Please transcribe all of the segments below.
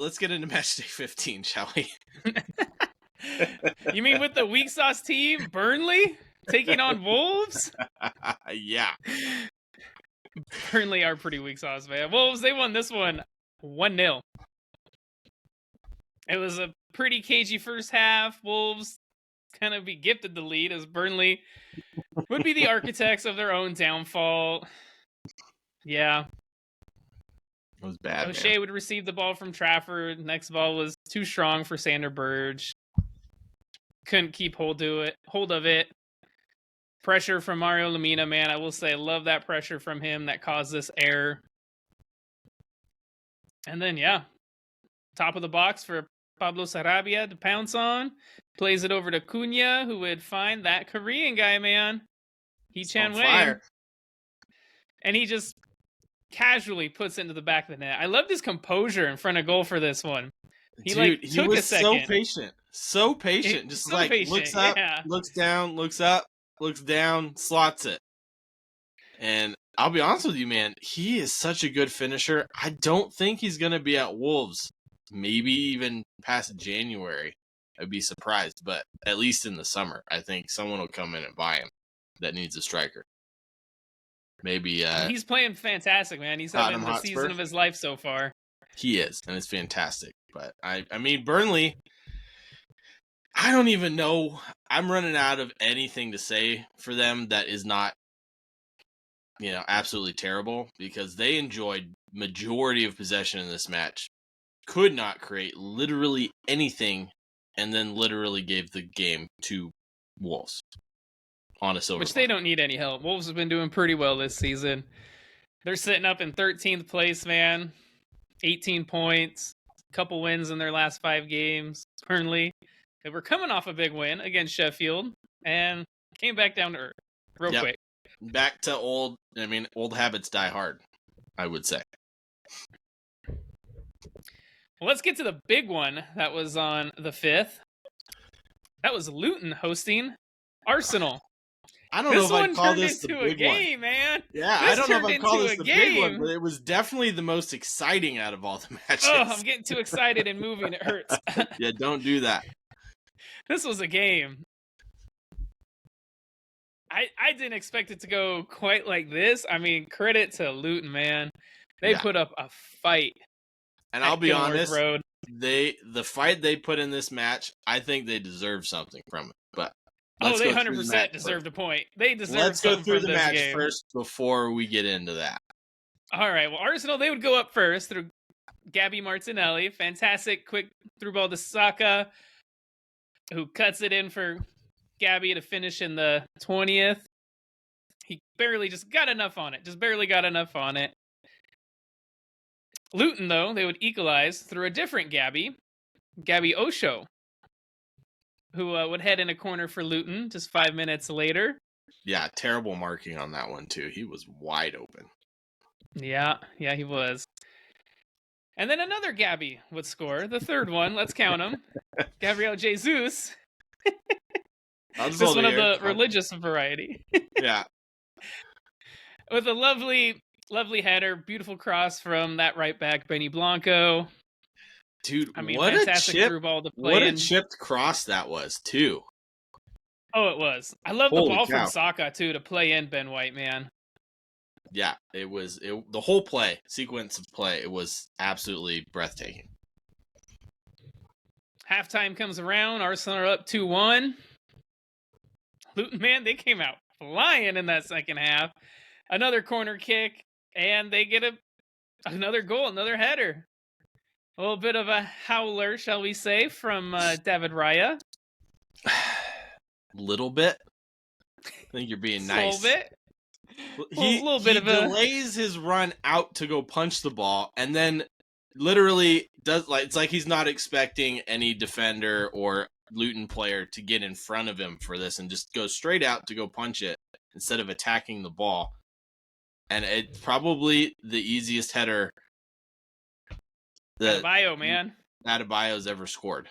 let's get into Matchday 15, shall we? You mean with the weak sauce team, Burnley, taking on Wolves? Yeah. Burnley are pretty weak sauce, man. Wolves, they won this one 1-0. It was a pretty cagey first half. Wolves kind of be gifted the lead as Burnley would be the architects of their own downfall. Yeah. It was bad, O'Shea man. would receive the ball from Trafford. Next ball was too strong for Sander Berge. Couldn't keep hold of it. Pressure from Mario Lemina, man. I will say I love that pressure from him that caused this error. And then, yeah, top of the box for Pablo Sarabia to pounce on. Plays it over to Cunha, who would find that Korean guy, man. Hee-Chan Wang. And he just casually puts it into the back of the net. I loved his composure in front of goal for this one. He took a second. So patient. Just like patient, looks up, looks down, looks up, looks down, slots it. And I'll be honest with you, man, he is such a good finisher. I don't think he's going to be at Wolves. Maybe even past January. I'd be surprised, but at least in the summer, I think someone will come in and buy him that needs a striker. Maybe he's playing fantastic, man. He's having the season of his life so far. He is, and it's fantastic. But I mean, Burnley, I don't even know. I'm running out of anything to say for them that is not, absolutely terrible, because they enjoyed majority of possession in this match. Could not create literally anything, and then literally gave the game to Wolves on a silver. Which they don't need any help. Wolves have been doing pretty well this season. They're sitting up in 13th place, man. 18 points. Couple wins in their last 5 games. Burnley. They were coming off a big win against Sheffield and came back down to earth real quick. Back to old habits die hard, I would say. Well, let's get to the big one that was on the 5th. That was Luton hosting Arsenal. I don't know if I'd call this the big one. This turned into a game, man. Yeah, I don't know if I'd call this the big one, but it was definitely the most exciting out of all the matches. Oh, I'm getting too excited and moving. It hurts. Yeah, don't do that. This was a game. I didn't expect it to go quite like this. I mean, credit to Luton, man. They put up a fight. And I'll be honest, the fight they put in this match, I think they deserve something from it. But they 100% deserved a point. They deserve something from this game. Let's go through the match first before we get into that. All right. Well, Arsenal, they would go up first through Gabby Martinelli. Fantastic quick through ball to Saka, who cuts it in for Gabby to finish in the 20th. He barely just got enough on it. Just barely got enough on it. Luton, though, they would equalize through a different Gabby Osho, who would head in a corner for Luton just 5 minutes later. Yeah, terrible marking on that one, too. He was wide open. Yeah, he was. And then another Gabby would score, the third one. Let's count him. Gabriel Jesus. This one of the religious variety. Yeah. With a lovely header, beautiful cross from that right back, Benny Blanco. Dude, I mean, fantastic through ball to play. What a chipped cross that was, too. Oh, it was. I love the ball from Saka, too, to play in Ben White, man. Yeah, it was the whole sequence of play. It was absolutely breathtaking. Halftime comes around. Arsenal are up 2-1. Luton, man, they came out flying in that second half. Another corner kick, and they get another goal, another header. A little bit of a howler, shall we say, from David Raya. Little bit. I think you're being nice. A little bit. He delays his run out to go punch the ball, and then literally it's like he's not expecting any defender or Luton player to get in front of him for this, and just goes straight out to go punch it instead of attacking the ball. And it's probably the easiest header that Adebayo's ever scored.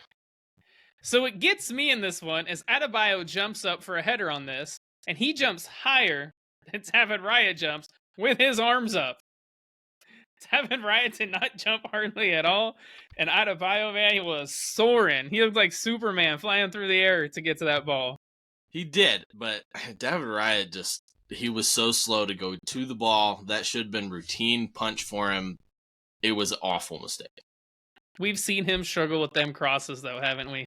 So what gets me in this one is Adebayo jumps up for a header on this, and he jumps higher than David Raya jumps with his arms up. David Raya did not jump hardly at all. And Adebayo, man, he was soaring. He looked like Superman flying through the air to get to that ball. He did, but David Raya he was so slow to go to the ball. That should have been routine punch for him. It was an awful mistake. We've seen him struggle with them crosses, though, haven't we?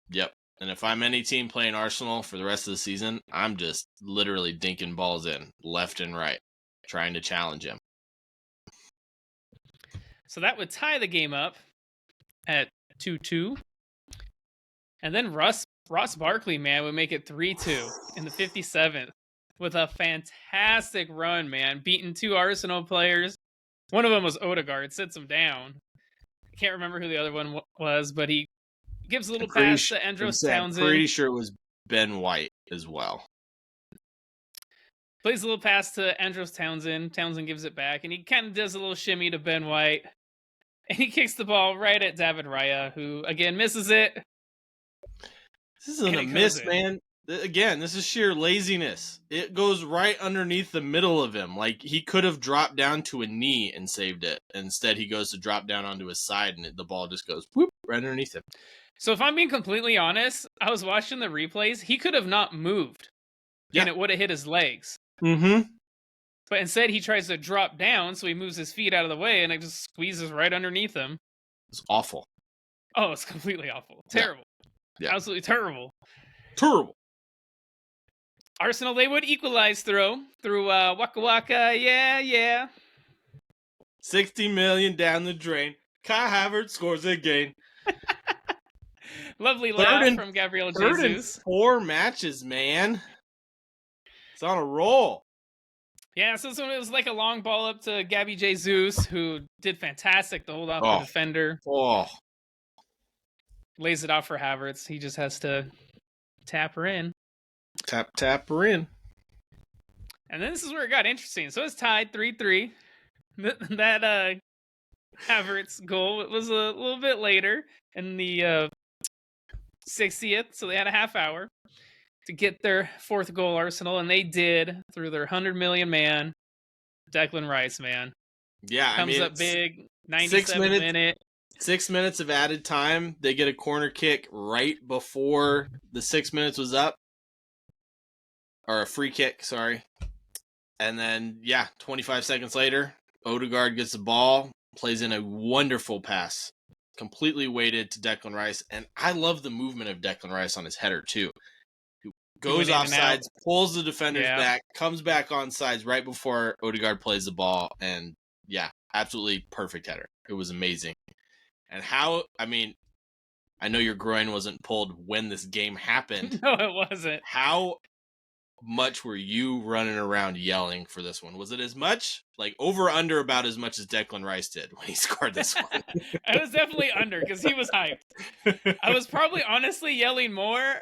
Yep. And if I'm any team playing Arsenal for the rest of the season, I'm just literally dinking balls in left and right, trying to challenge him. So that would tie the game up at 2-2. And then Ross Barkley, man, would make it 3-2 in the 57th with a fantastic run, man, beating 2 Arsenal players. One of them was Odegaard, sits him down. I can't remember who the other one was, but he gives a little pass to Andros Townsend. I'm pretty sure it was Ben White as well. Plays a little pass to Andros Townsend. Townsend gives it back, and he kind of does a little shimmy to Ben White. And he kicks the ball right at David Raya, who, again, misses it. This isn't a miss, man. Again, this is sheer laziness. It goes right underneath the middle of him. Like, he could have dropped down to a knee and saved it. Instead, he goes to drop down onto his side, and the ball just goes whoop, right underneath him. So if I'm being completely honest, I was watching the replays. He could have not moved, and it would have hit his legs. Mm-hmm. But instead, he tries to drop down, so he moves his feet out of the way, and it just squeezes right underneath him. It's awful. Oh, it's completely awful. Terrible. Yeah. Absolutely terrible. Terrible. Arsenal, they would equalize through Waka Waka. Yeah. 60 million down the drain. Kai Havertz scores again. Lovely laugh from Gabriel Jesus. 3rd and 4 matches, man. It's on a roll. Yeah, so it was like a long ball up to Gabby Jesus, who did fantastic to hold off the defender. Lays it off for Havertz. He just has to tap her in. Tap her in. And then this is where it got interesting. So it's tied 3-3. That Havertz goal was a little bit later in the 60th, so they had a half hour to get their 4th goal, Arsenal, and they did through their 100 million man, Declan Rice, man. Yeah, Comes up big, 97th minute. 6 minutes of added time. They get a corner kick right before the 6 minutes was up. Or a free kick, sorry. And then, 25 seconds later, Odegaard gets the ball, plays in a wonderful pass. Completely weighted to Declan Rice. And I love the movement of Declan Rice on his header, too. He goes offsides, pulls the defenders back, comes back on sides right before Odegaard plays the ball. And, absolutely perfect header. It was amazing. And I know your groin wasn't pulled when this game happened. No, it wasn't. How much were you running around yelling for this one? Was it as much? Like over or under about as much as Declan Rice did when he scored this one? I was definitely under because he was hyped. I was probably honestly yelling more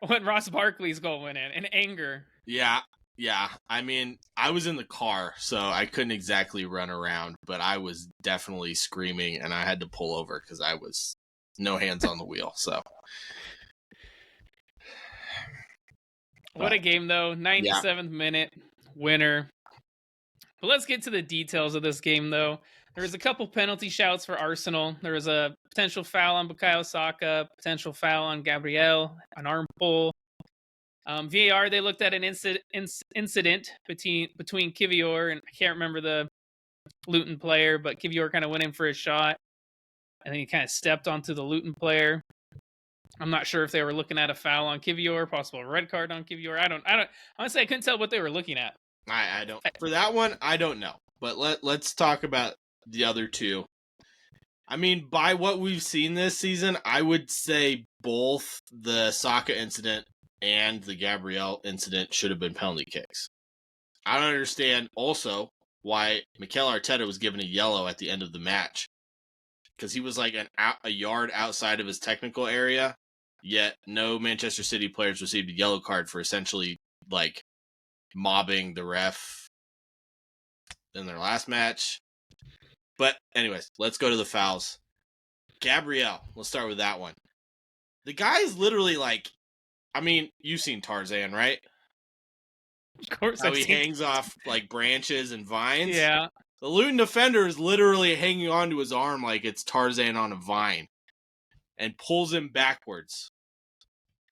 when Ross Barkley's goal went in anger. Yeah. I was in the car, so I couldn't exactly run around, but I was definitely screaming, and I had to pull over because I was no hands on the wheel. So, what a game, though! 97th minute winner. But let's get to the details of this game, though. There was a couple penalty shouts for Arsenal. There was a potential foul on Bukayo Saka, potential foul on Gabriel, an arm pull. VAR, they looked at an incident between Kivior and I can't remember the Luton player, but Kivior kind of went in for a shot, and then he kind of stepped onto the Luton player. I'm not sure if they were looking at a foul on Kivior, possible red card on Kivior. I don't. Honestly, I couldn't tell what they were looking at. I don't. For that one, I don't know. But let's talk about the other two. I mean, by what we've seen this season, I would say both the Saka incident and the Gabriel incident should have been penalty kicks. I don't understand also why Mikel Arteta was given a yellow at the end of the match. Because he was like a yard outside of his technical area, yet no Manchester City players received a yellow card for essentially like mobbing the ref in their last match. But anyways, let's go to the fouls. Gabriel, let's start with that one. The guy is literally like, I mean, you've seen Tarzan, right? Of course. How he hangs off like branches and vines. Yeah. The Luton defender is literally hanging onto his arm like it's Tarzan on a vine and pulls him backwards.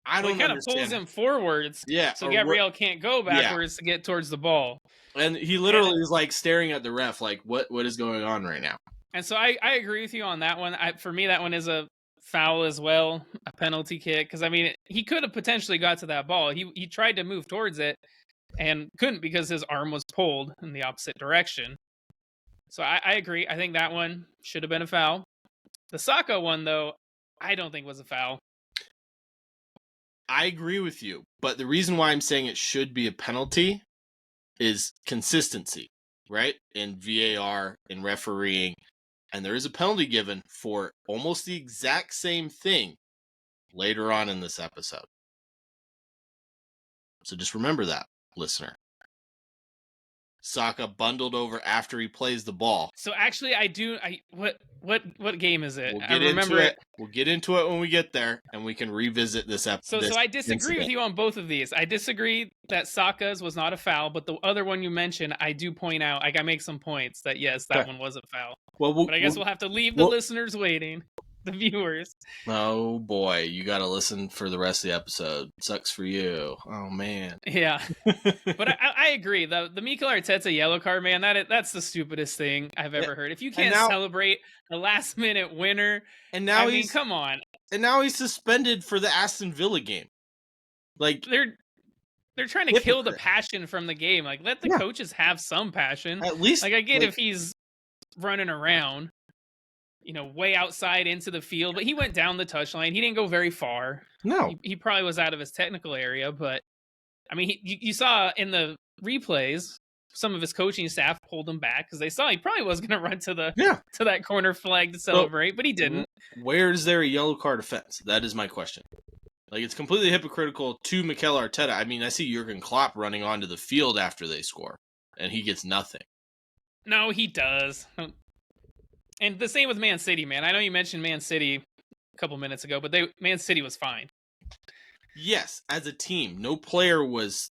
I don't understand. He kind of pulls him forwards. Yeah. So Gabriel can't go backwards to get towards the ball. And he literally is like staring at the ref like, what is going on right now? And so I agree with you on that one. For me, that one is a foul as well, a penalty kick. Because, I mean, he could have potentially got to that ball. He tried to move towards it and couldn't because his arm was pulled in the opposite direction. So I agree. I think that one should have been a foul. The Saka one, though, I don't think was a foul. I agree with you. But the reason why I'm saying it should be a penalty is consistency, right? In VAR, in refereeing. And there is a penalty given for almost the exact same thing later on in this episode. So just remember that, listener. Saka bundled over after he plays the ball. So actually, what game is it? I remember it. We'll get into it when we get there, and we can revisit this episode. So I disagree with you on both of these. I disagree that Saka's was not a foul, but the other one you mentioned, I do point out. I make some points that yes, that one was a foul. But I guess we'll have to leave the listeners waiting. The viewers. Oh boy, you got to listen for the rest of the episode. Sucks for you. Oh man. Yeah, but I agree. The Mikel Arteta yellow card, man. That's the stupidest thing I've ever heard. If you can't celebrate a last minute winner, and now come on. And now he's suspended for the Aston Villa game. Like they're trying to kill the passion from the game. Like let the coaches have some passion. At least, like I get if he's running around. Way outside into the field, but he went down the touchline. He didn't go very far. No. He probably was out of his technical area, but I mean, you saw in the replays, some of his coaching staff pulled him back because they saw he probably was going to run to that corner flag to celebrate, but he didn't. Where is there a yellow card offense? That is my question. Like, it's completely hypocritical to Mikel Arteta. I mean, I see Jurgen Klopp running onto the field after they score, and he gets nothing. No, he does. And the same with Man City, man. I know you mentioned Man City a couple minutes ago, but Man City was fine. Yes, as a team, no player was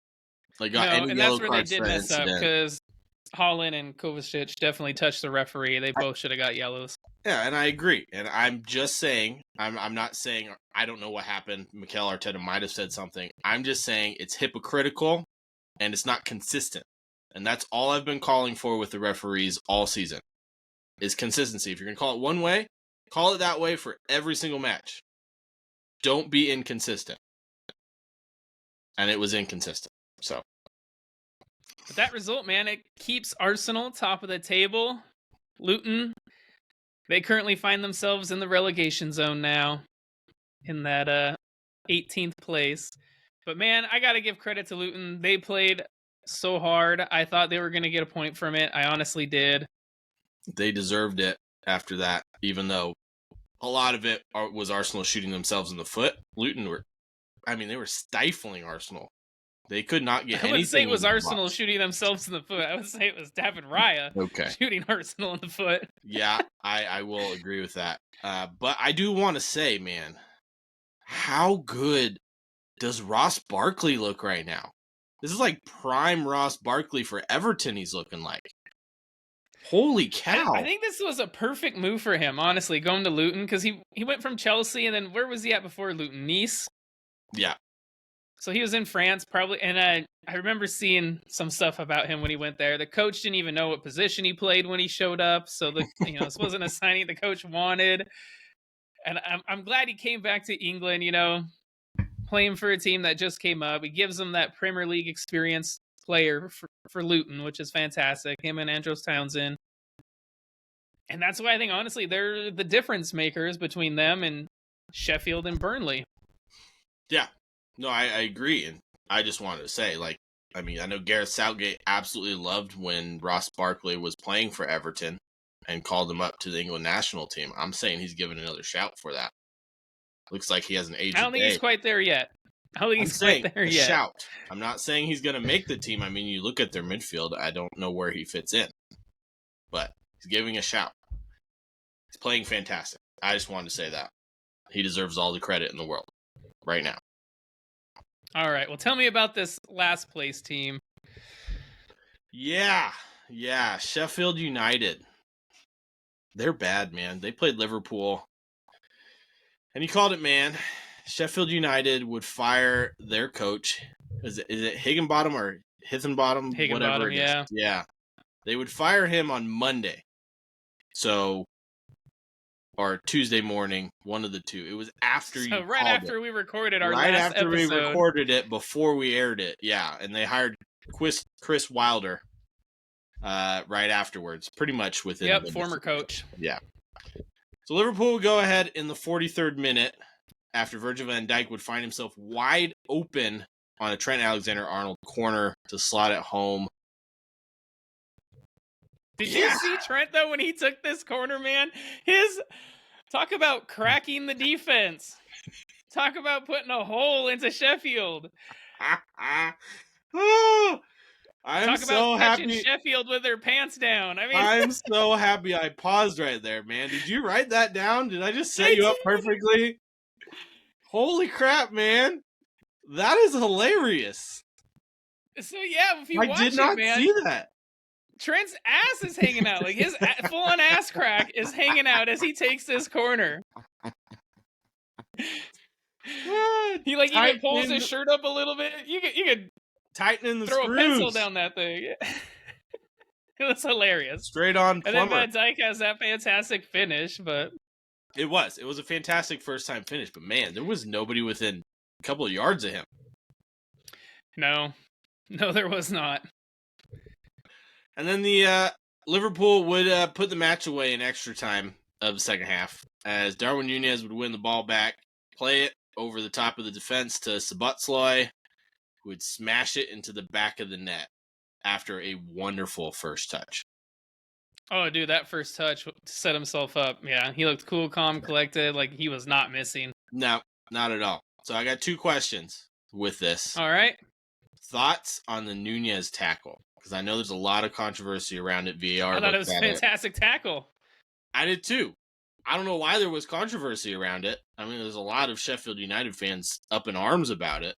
got any and yellow that's where cards they did mess up because Haaland and Kovacic definitely touched the referee. They both should have got yellows. Yeah, and I agree. And I'm just saying, I'm not saying I don't know what happened. Mikel Arteta might have said something. I'm just saying it's hypocritical and it's not consistent. And that's all I've been calling for with the referees all season. Is consistency. If you're going to call it one way, call it that way for every single match. Don't be inconsistent. And it was inconsistent. So. But that result, man, it keeps Arsenal top of the table. Luton, they currently find themselves in the relegation zone now. In that 18th place. But man, I got to give credit to Luton. They played so hard. I thought they were going to get a point from it. I honestly did. They deserved it after that, even though a lot of it was Arsenal shooting themselves in the foot. Luton they were stifling Arsenal. They could not get anything. I wouldn't say it was Arsenal shooting themselves in the foot. I would say it was David Raya shooting Arsenal in the foot. Yeah, I will agree with that. But I do want to say, man, how good does Ross Barkley look right now? This is like prime Ross Barkley for Everton he's looking like. Holy cow. I think this was a perfect move for him, honestly, going to Luton, because he went from Chelsea, and then where was he at before Luton? Nice? Yeah. So he was in France, probably, and I remember seeing some stuff about him when he went there. The coach didn't even know what position he played when he showed up, so this wasn't a signing the coach wanted. And I'm glad he came back to England, playing for a team that just came up. He gives them that Premier League experience player for Luton, which is fantastic. Him and Andros Townsend. And that's why I think, honestly, they're the difference makers between them and Sheffield and Burnley. Yeah. No, I agree. And I just wanted to say, I know Gareth Southgate absolutely loved when Ross Barkley was playing for Everton and called him up to the England national team. I'm saying he's given another shout for that. Looks like he has an age. I don't think he's quite there yet. Shout. I'm not saying he's going to make the team. I mean, you look at their midfield, I don't know where he fits in. But he's giving a shout. He's playing fantastic. I just wanted to say that. He deserves all the credit in the world right now. All right. Well, tell me about this last place team. Yeah. Yeah, Sheffield United. They're bad, man. They played Liverpool. And he called it, man. Sheffield United would fire their coach. Is it Higginbottom or Higginbottom? Whatever it is. Yeah. Yeah. They would fire him on Monday. So, or Tuesday morning, one of the two. It was after you right after we recorded our right last after episode. we recorded it, before we aired it. Yeah, and they hired Chris Wilder right afterwards, pretty much within. Yep, former coach. Yeah. So Liverpool would go ahead in the 43rd minute after Virgil van Dijk would find himself wide open on a Trent Alexander-Arnold corner to slot it home. Did you see Trent, though, when he took this corner, man? Talk about cracking the defense. Talk about putting a hole into Sheffield. I'm so happy. Sheffield with their pants down. I mean, I'm so happy I paused right there, man. Did you write that down? Did I just set you up perfectly? Holy crap, man. That is hilarious. So, yeah, if you watch it, man. I did not see that. Trent's ass is hanging out. Like, his full-on ass crack is hanging out as he takes this corner. He even pulls his shirt up a little bit. You could tighten the throw screws. A pencil down that thing. It was hilarious. Straight on plumber. And then Van Dijk has that fantastic finish, but it was a fantastic first time finish. But man, there was nobody within a couple of yards of him. No, there was not. And then the Liverpool would put the match away in extra time of the second half, as Darwin Núñez would win the ball back, play it over the top of the defense to Szoboszlai, who would smash it into the back of the net after a wonderful first touch. Oh, dude, that first touch set himself up. Yeah, he looked cool, calm, collected, like he was not missing. No, not at all. So I got two questions with this. All right. Thoughts on the Núñez tackle? Because I know there's a lot of controversy around it. VAR. I thought it was a fantastic tackle. I did too. I don't know why there was controversy around it. I mean, there's a lot of Sheffield United fans up in arms about it.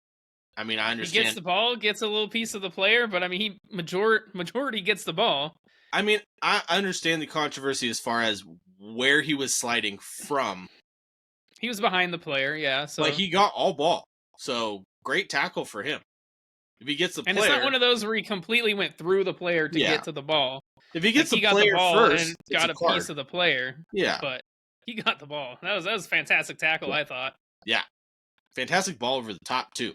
I mean, I understand. He gets the ball, gets a little piece of the player, but I mean, he majority gets the ball. I mean, I understand the controversy as far as where he was sliding from. He was behind the player, yeah. So but he got all ball. So great tackle for him. If he gets the player, and it's not one of those where he completely went through the player to get to the ball. If he gets the player first, and got a piece of the player. Yeah, but he got the ball. That was a fantastic tackle, I thought. Yeah, fantastic ball over the top too.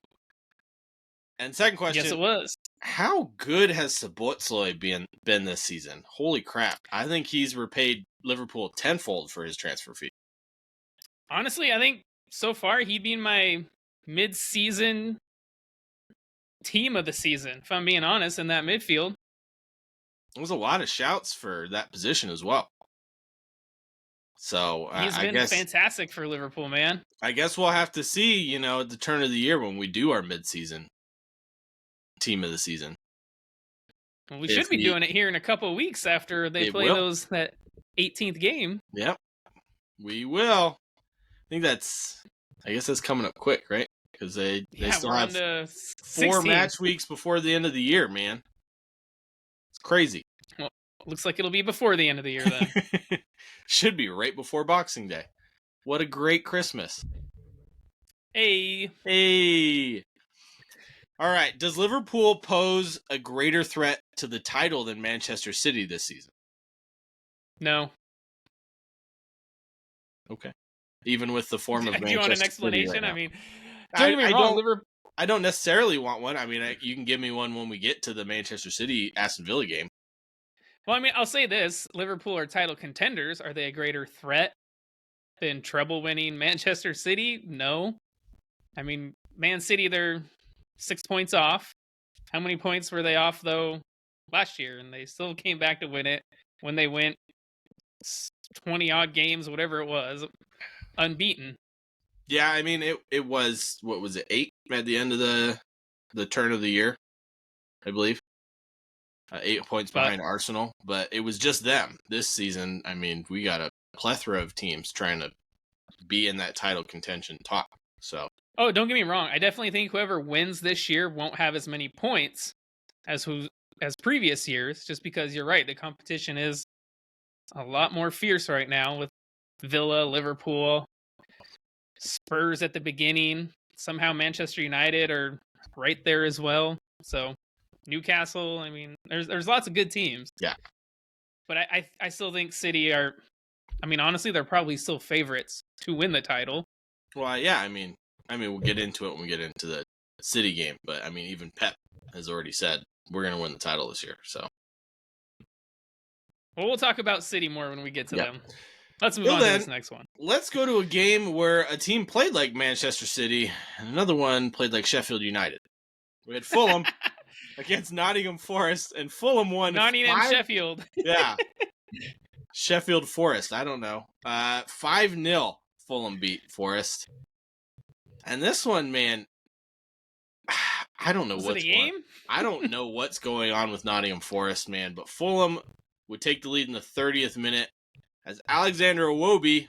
And second question, yes, it was. How good has Szoboszlai been this season? Holy crap! I think he's repaid Liverpool tenfold for his transfer fee. Honestly, I think so far he'd be in my mid-season team of the season, if I'm being honest, in that midfield. There was a lot of shouts for that position as well. So he's been fantastic for Liverpool, man. I guess we'll have to see, at the turn of the year when we do our mid-season team of the season. Well, we should be doing it here in a couple of weeks after they play that 18th game. Yep, we will. I guess that's coming up quick, right? Because they still have 4 match weeks before the end of the year, man. It's crazy. Well, looks like it'll be before the end of the year then. Should be right before Boxing Day. What a great Christmas. Hey. All right. Does Liverpool pose a greater threat to the title than Manchester City this season? No. Okay. Even with the form of Manchester City. Do you want an explanation? Right, I mean, don't get me wrong, Liverpool. I don't necessarily want one. I mean, you can give me one when we get to the Manchester City Aston Villa game. Well, I mean, I'll say this. Liverpool are title contenders. Are they a greater threat than treble-winning Manchester City? No. I mean, Man City, they're 6 points off. How many points were they off, though, last year? And they still came back to win it when they went 20-odd games, whatever it was, unbeaten. Yeah, I mean, it was, 8 at the end of the turn of the year, I believe. 8 points behind Arsenal, but it was just them. This season, I mean, we got a plethora of teams trying to be in that title contention talk. So. Oh, don't get me wrong. I definitely think whoever wins this year won't have as many points as as previous years, just because you're right, the competition is a lot more fierce right now with Villa, Liverpool, Spurs at the beginning. Somehow Manchester United are right there as well. So Newcastle, I mean, there's lots of good teams. Yeah. But I still think City are, I mean, honestly, they're probably still favorites to win the title. Well, yeah, I mean, we'll get into it when we get into the City game, but I mean, even Pep has already said we're going to win the title this year. So, well, we'll talk about City more when we get to them. Let's move on to this next one. Let's go to a game where a team played like Manchester City and another one played like Sheffield United. We had Fulham against Nottingham Forest, and Fulham won. Nottingham, Sheffield. Yeah. Sheffield Forest. I don't know. 5-0 Fulham beat Forest. And this one, man, I don't know what's going on. I don't know what's going on with Nottingham Forest, man, but Fulham would take the lead in the 30th minute as Alexander Iwobi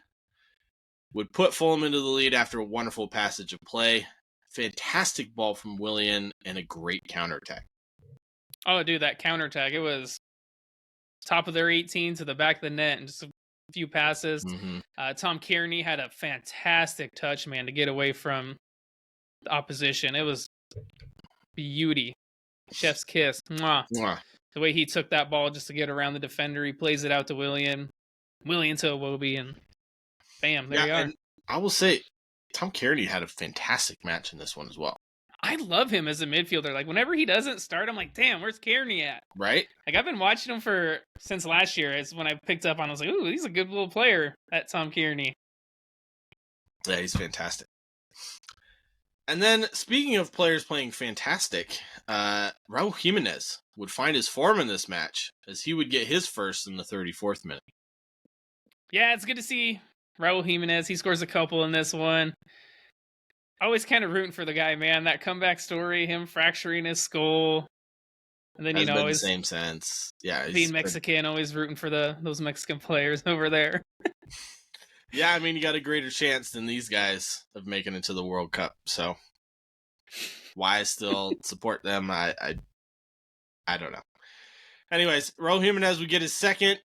would put Fulham into the lead after a wonderful passage of play. Fantastic ball from Willian and a great counterattack. Oh, dude, that counterattack. It was top of their 18 to the back of the net and just a few passes. Mm-hmm. Tom Kearney had a fantastic touch, man, to get away from the opposition. It was beauty. Chef's kiss. Mwah. Mwah. The way he took that ball just to get around the defender. He plays it out to Willian. Willian to Iwobi, and bam, there you are. And I will say, Tom Kearney had a fantastic match in this one as well. I love him as a midfielder. Like, whenever he doesn't start, I'm like, damn, where's Kearney at? Right? Like, I've been watching him since last year. It's when I picked up on him. I was like, ooh, he's a good little player, that Tom Kearney. Yeah, he's fantastic. And then, speaking of players playing fantastic, Raul Jimenez would find his form in this match as he would get his first in the 34th minute. Yeah, it's good to see Raul Jimenez. He scores a couple in this one. Always kind of rooting for the guy, man. That comeback story, him fracturing his skull. And then, always the same sense. Yeah, being Mexican, always rooting for those Mexican players over there. Yeah, I mean, you got a greater chance than these guys of making it to the World Cup. So why I still support them, I don't know. Anyways, Raul Jimenez would get his second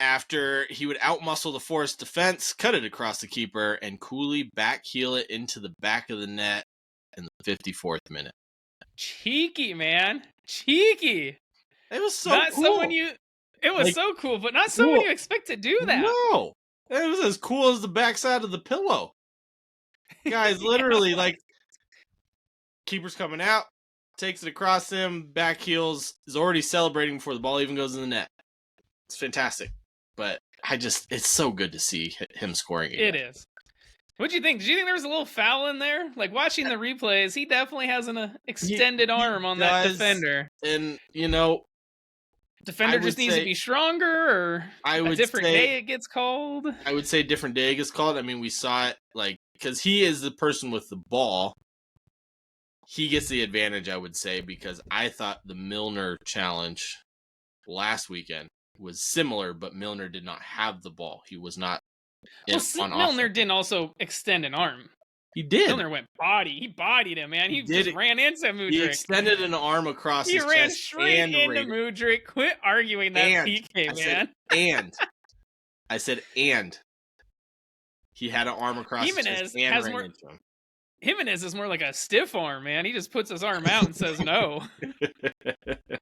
after he would outmuscle the Forest defense, cut it across the keeper, and coolly backheel it into the back of the net in the 54th minute. Cheeky, man. Cheeky. It was so not cool. It was so cool, but not someone you expect to do that. No. It was as cool as the backside of the pillow. Guys, literally, like, keeper's coming out, takes it across him, backheels, is already celebrating before the ball even goes in the net. It's fantastic. But it's so good to see him scoring again. It is. What'd you think? Did you think there was a little foul in there? Like, watching the replays, he definitely has an extended arm on that defender. And, defender just needs to be stronger, or a different day it gets called? I would say different day it gets called. I mean, we saw it, like, because he is the person with the ball. He gets the advantage, I would say, because I thought the Milner challenge last weekend was similar, but Milner did not have the ball. He was not Milner didn't also extend an arm. He did. Milner went body. He bodied him, man. He just ran into Mudryk. He extended an arm across his chest. He ran straight into Mudryk. Quit arguing that PK, man. I said, he had an arm across his chest and ran into him. Jimenez is more like a stiff arm, man. He just puts his arm out and says no.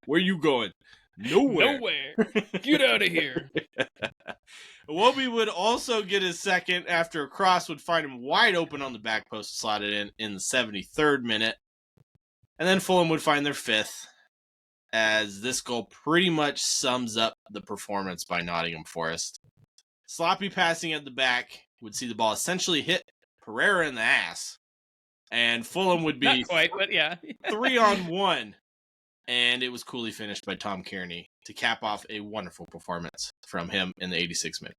Where you going? Nowhere. Get out of here. Iwobi would also get his second after a cross would find him wide open on the back post, slotted in the 73rd minute. And then Fulham would find their fifth, as this goal pretty much sums up the performance by Nottingham Forest. Sloppy passing at the back would see the ball essentially hit Pereira in the ass. And Fulham would be not quite, but yeah. 3-on-1. And it was coolly finished by Tom Kearney to cap off a wonderful performance from him in the 86th minute.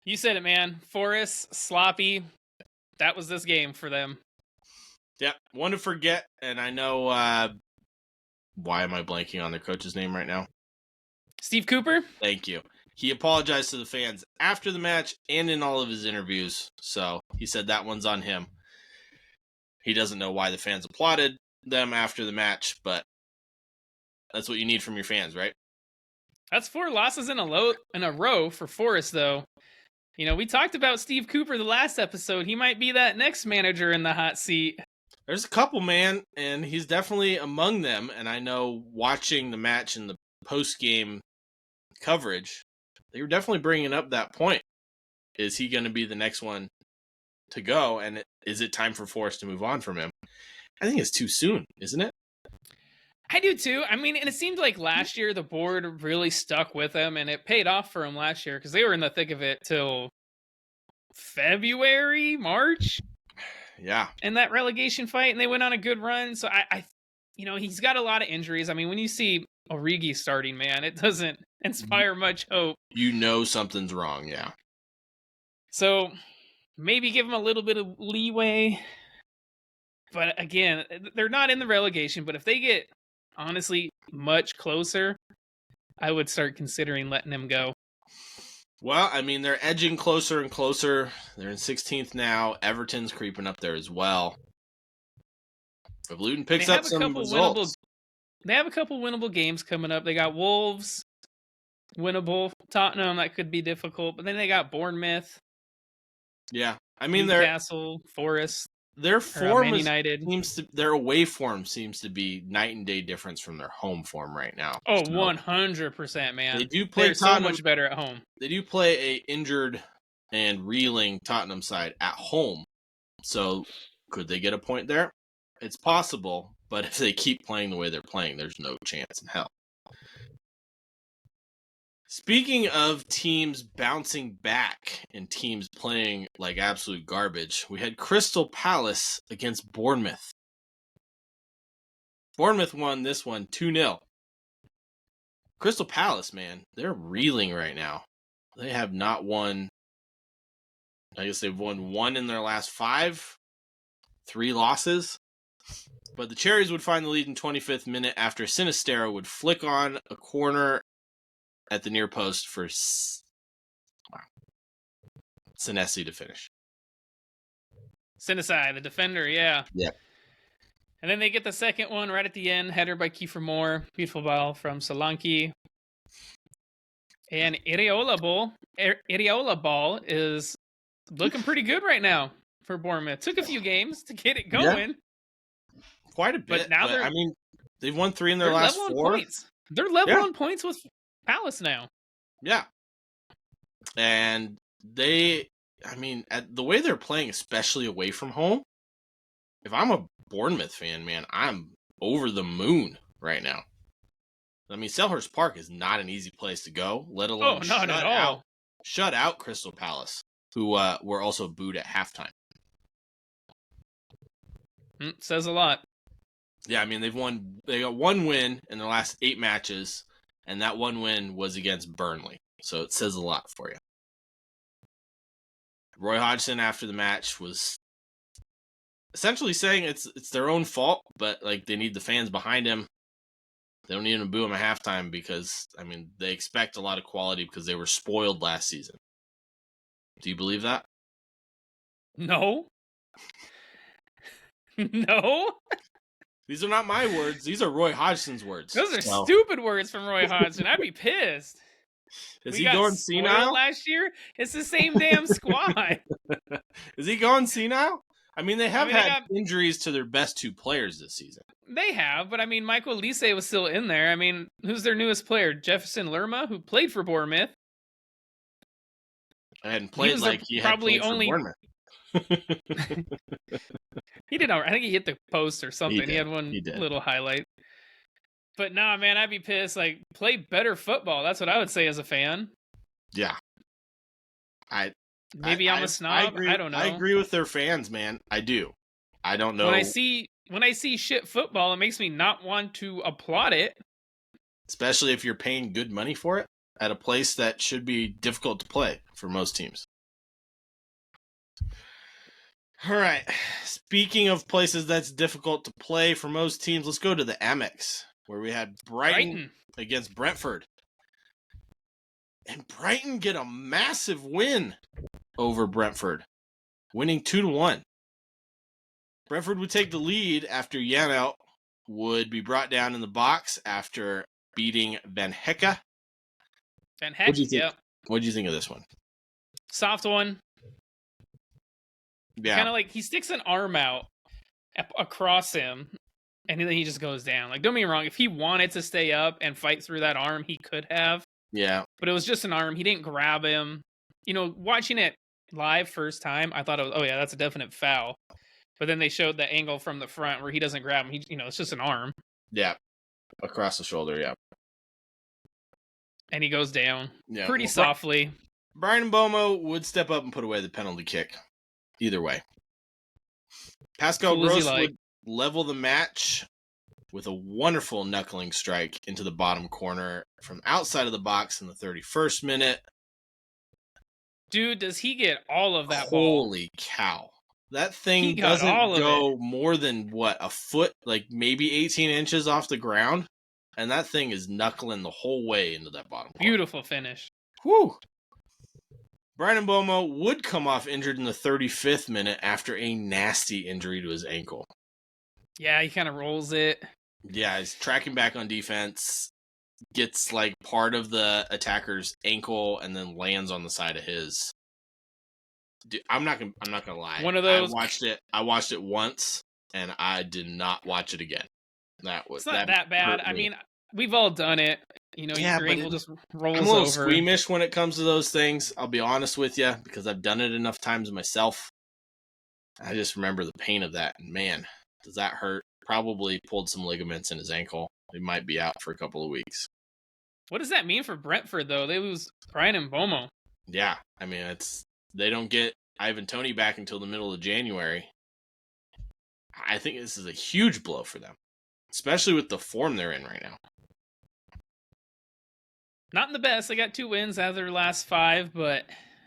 You said it, man. Forrest, sloppy. That was this game for them. Yep. One to forget, and I know why am I blanking on their coach's name right now? Steve Cooper? Thank you. He apologized to the fans after the match and in all of his interviews. So he said that one's on him. He doesn't know why the fans applauded them after the match, but that's what you need from your fans, right? That's 4 losses in a row for Forest, though. You know, we talked about Steve Cooper the last episode. He might be that next manager in the hot seat. There's a couple, man, and he's definitely among them. And I know watching the match and the post-game coverage, they were definitely bringing up that point. Is he going to be the next one to go? And is it time for Forrest to move on from him? I think it's too soon, isn't it? I do too. I mean, and it seemed like last year the board really stuck with him, and it paid off for him last year because they were in the thick of it till February, March. Yeah. In that relegation fight, and they went on a good run. So I you know, he's got a lot of injuries. I mean, when you see Origi starting, man, it doesn't inspire much hope. You know something's wrong, yeah. So maybe give him a little bit of leeway. But again, they're not in the relegation, but if they get honestly much closer, I would start considering letting him go. Well, I mean, they're edging closer and closer. They're in 16th now. Everton's creeping up there as well. If Luton picks up some results. They have a couple winnable games coming up. They got Wolves, winnable. Tottenham, that could be difficult. But then they got Bournemouth. Yeah. I mean, Newcastle, Forest. Their form United. Their away form seems to be night and day difference from their home form right now. Oh, so 100%, man. They do play so much better at home. They do play a injured and reeling Tottenham side at home. So could they get a point there? It's possible, but if they keep playing the way they're playing, there's no chance in hell. Speaking of teams bouncing back and teams playing like absolute garbage, we had Crystal Palace against Bournemouth. Bournemouth won this one 2-0. Crystal Palace, man, they're reeling right now. They have not won. I guess they've won 1 in their last 5. 3 losses. But the Cherries would find the lead in 25th minute after Sinistero would flick on a corner at the near post for Senesi to finish. Senesi, the defender, yeah. Yeah. And then they get the second one right at the end, header by Kiefer Moore. Beautiful ball from Solanke. And Iriola ball is looking pretty good right now for Bournemouth. Took a few games to get it going. Yeah. Quite a bit. But now they've won 3 in their last 4. They're level on points with Palace now. Yeah. And the way they're playing, especially away from home, if I'm a Bournemouth fan, man, I'm over the moon right now. I mean, Selhurst Park is not an easy place to go, let alone shut out Crystal Palace, who were also booed at halftime. Says a lot. Yeah, I mean, they got 1 win in their last 8 matches, and that 1 win was against Burnley. So it says a lot for you. Roy Hodgson, after the match, was essentially saying it's their own fault, but like they need the fans behind him. They don't need him to boo him at halftime because, I mean, they expect a lot of quality because they were spoiled last season. Do you believe that? No. No. These are not my words. These are Roy Hodgson's words. Those are stupid words from Roy Hodgson. I'd be pissed. Is he going senile? Last year, it's the same damn squad. Is he going senile? I mean, they have had injuries to their best 2 players this season. They have, but I mean, Michael Lise was still in there. I mean, who's their newest player? Jefferson Lerma, who played for Bournemouth. I hadn't played like he had played for Bournemouth. He did. I think he hit the post or something. He had one little highlight. But nah, man, I'd be pissed. Like, play better football. That's what I would say as a fan. Yeah. Maybe I'm a snob. I don't know. I agree with their fans, man. I do. I don't know. When I see shit football, it makes me not want to applaud it. Especially if you're paying good money for it at a place that should be difficult to play for most teams. All right. Speaking of places that's difficult to play for most teams, let's go to the Amex, where we had Brighton against Brentford. And Brighton get a massive win over Brentford, winning 2-1. Brentford would take the lead after Janelt would be brought down in the box after beating Van Hecke. Van Hecke, yep. What do you think of this one? Soft one. Yeah. Kind of like he sticks an arm out across him, and then he just goes down. Like, don't get me wrong, if he wanted to stay up and fight through that arm, he could have. Yeah. But it was just an arm. He didn't grab him. You know, watching it live first time, I thought, oh yeah, that's a definite foul. But then they showed the angle from the front where he doesn't grab him. It's just an arm. Yeah. Across the shoulder, yeah. And he goes down pretty softly. Brian Mbeumo would step up and put away the penalty kick. Either way. Pascal Gross would level the match with a wonderful knuckling strike into the bottom corner from outside of the box in the 31st minute. Dude, does he get all of that ball? Holy cow. That thing doesn't go more than, a foot, like maybe 18 inches off the ground. And that thing is knuckling the whole way into that bottom corner. Beautiful finish. Whew. Brian Mbeumo would come off injured in the 35th minute after a nasty injury to his ankle. Yeah, he kind of rolls it. Yeah, he's tracking back on defense, gets like part of the attacker's ankle, and then lands on the side of his. Dude, I'm not gonna lie. One of those. I watched it once, and I did not watch it again. It's not that bad. I mean, we've all done it. Your ankle just rolls over. I'm a little squeamish when it comes to those things. I'll be honest with you, because I've done it enough times myself. I just remember the pain of that, and man, does that hurt. Probably pulled some ligaments in his ankle. He might be out for a couple of weeks. What does that mean for Brentford, though? They lose Brian Mbeumo. Yeah, I mean, they don't get Ivan Toney back until the middle of January. I think this is a huge blow for them, especially with the form they're in right now. Not in the best. They got 2 wins out of their last 5, but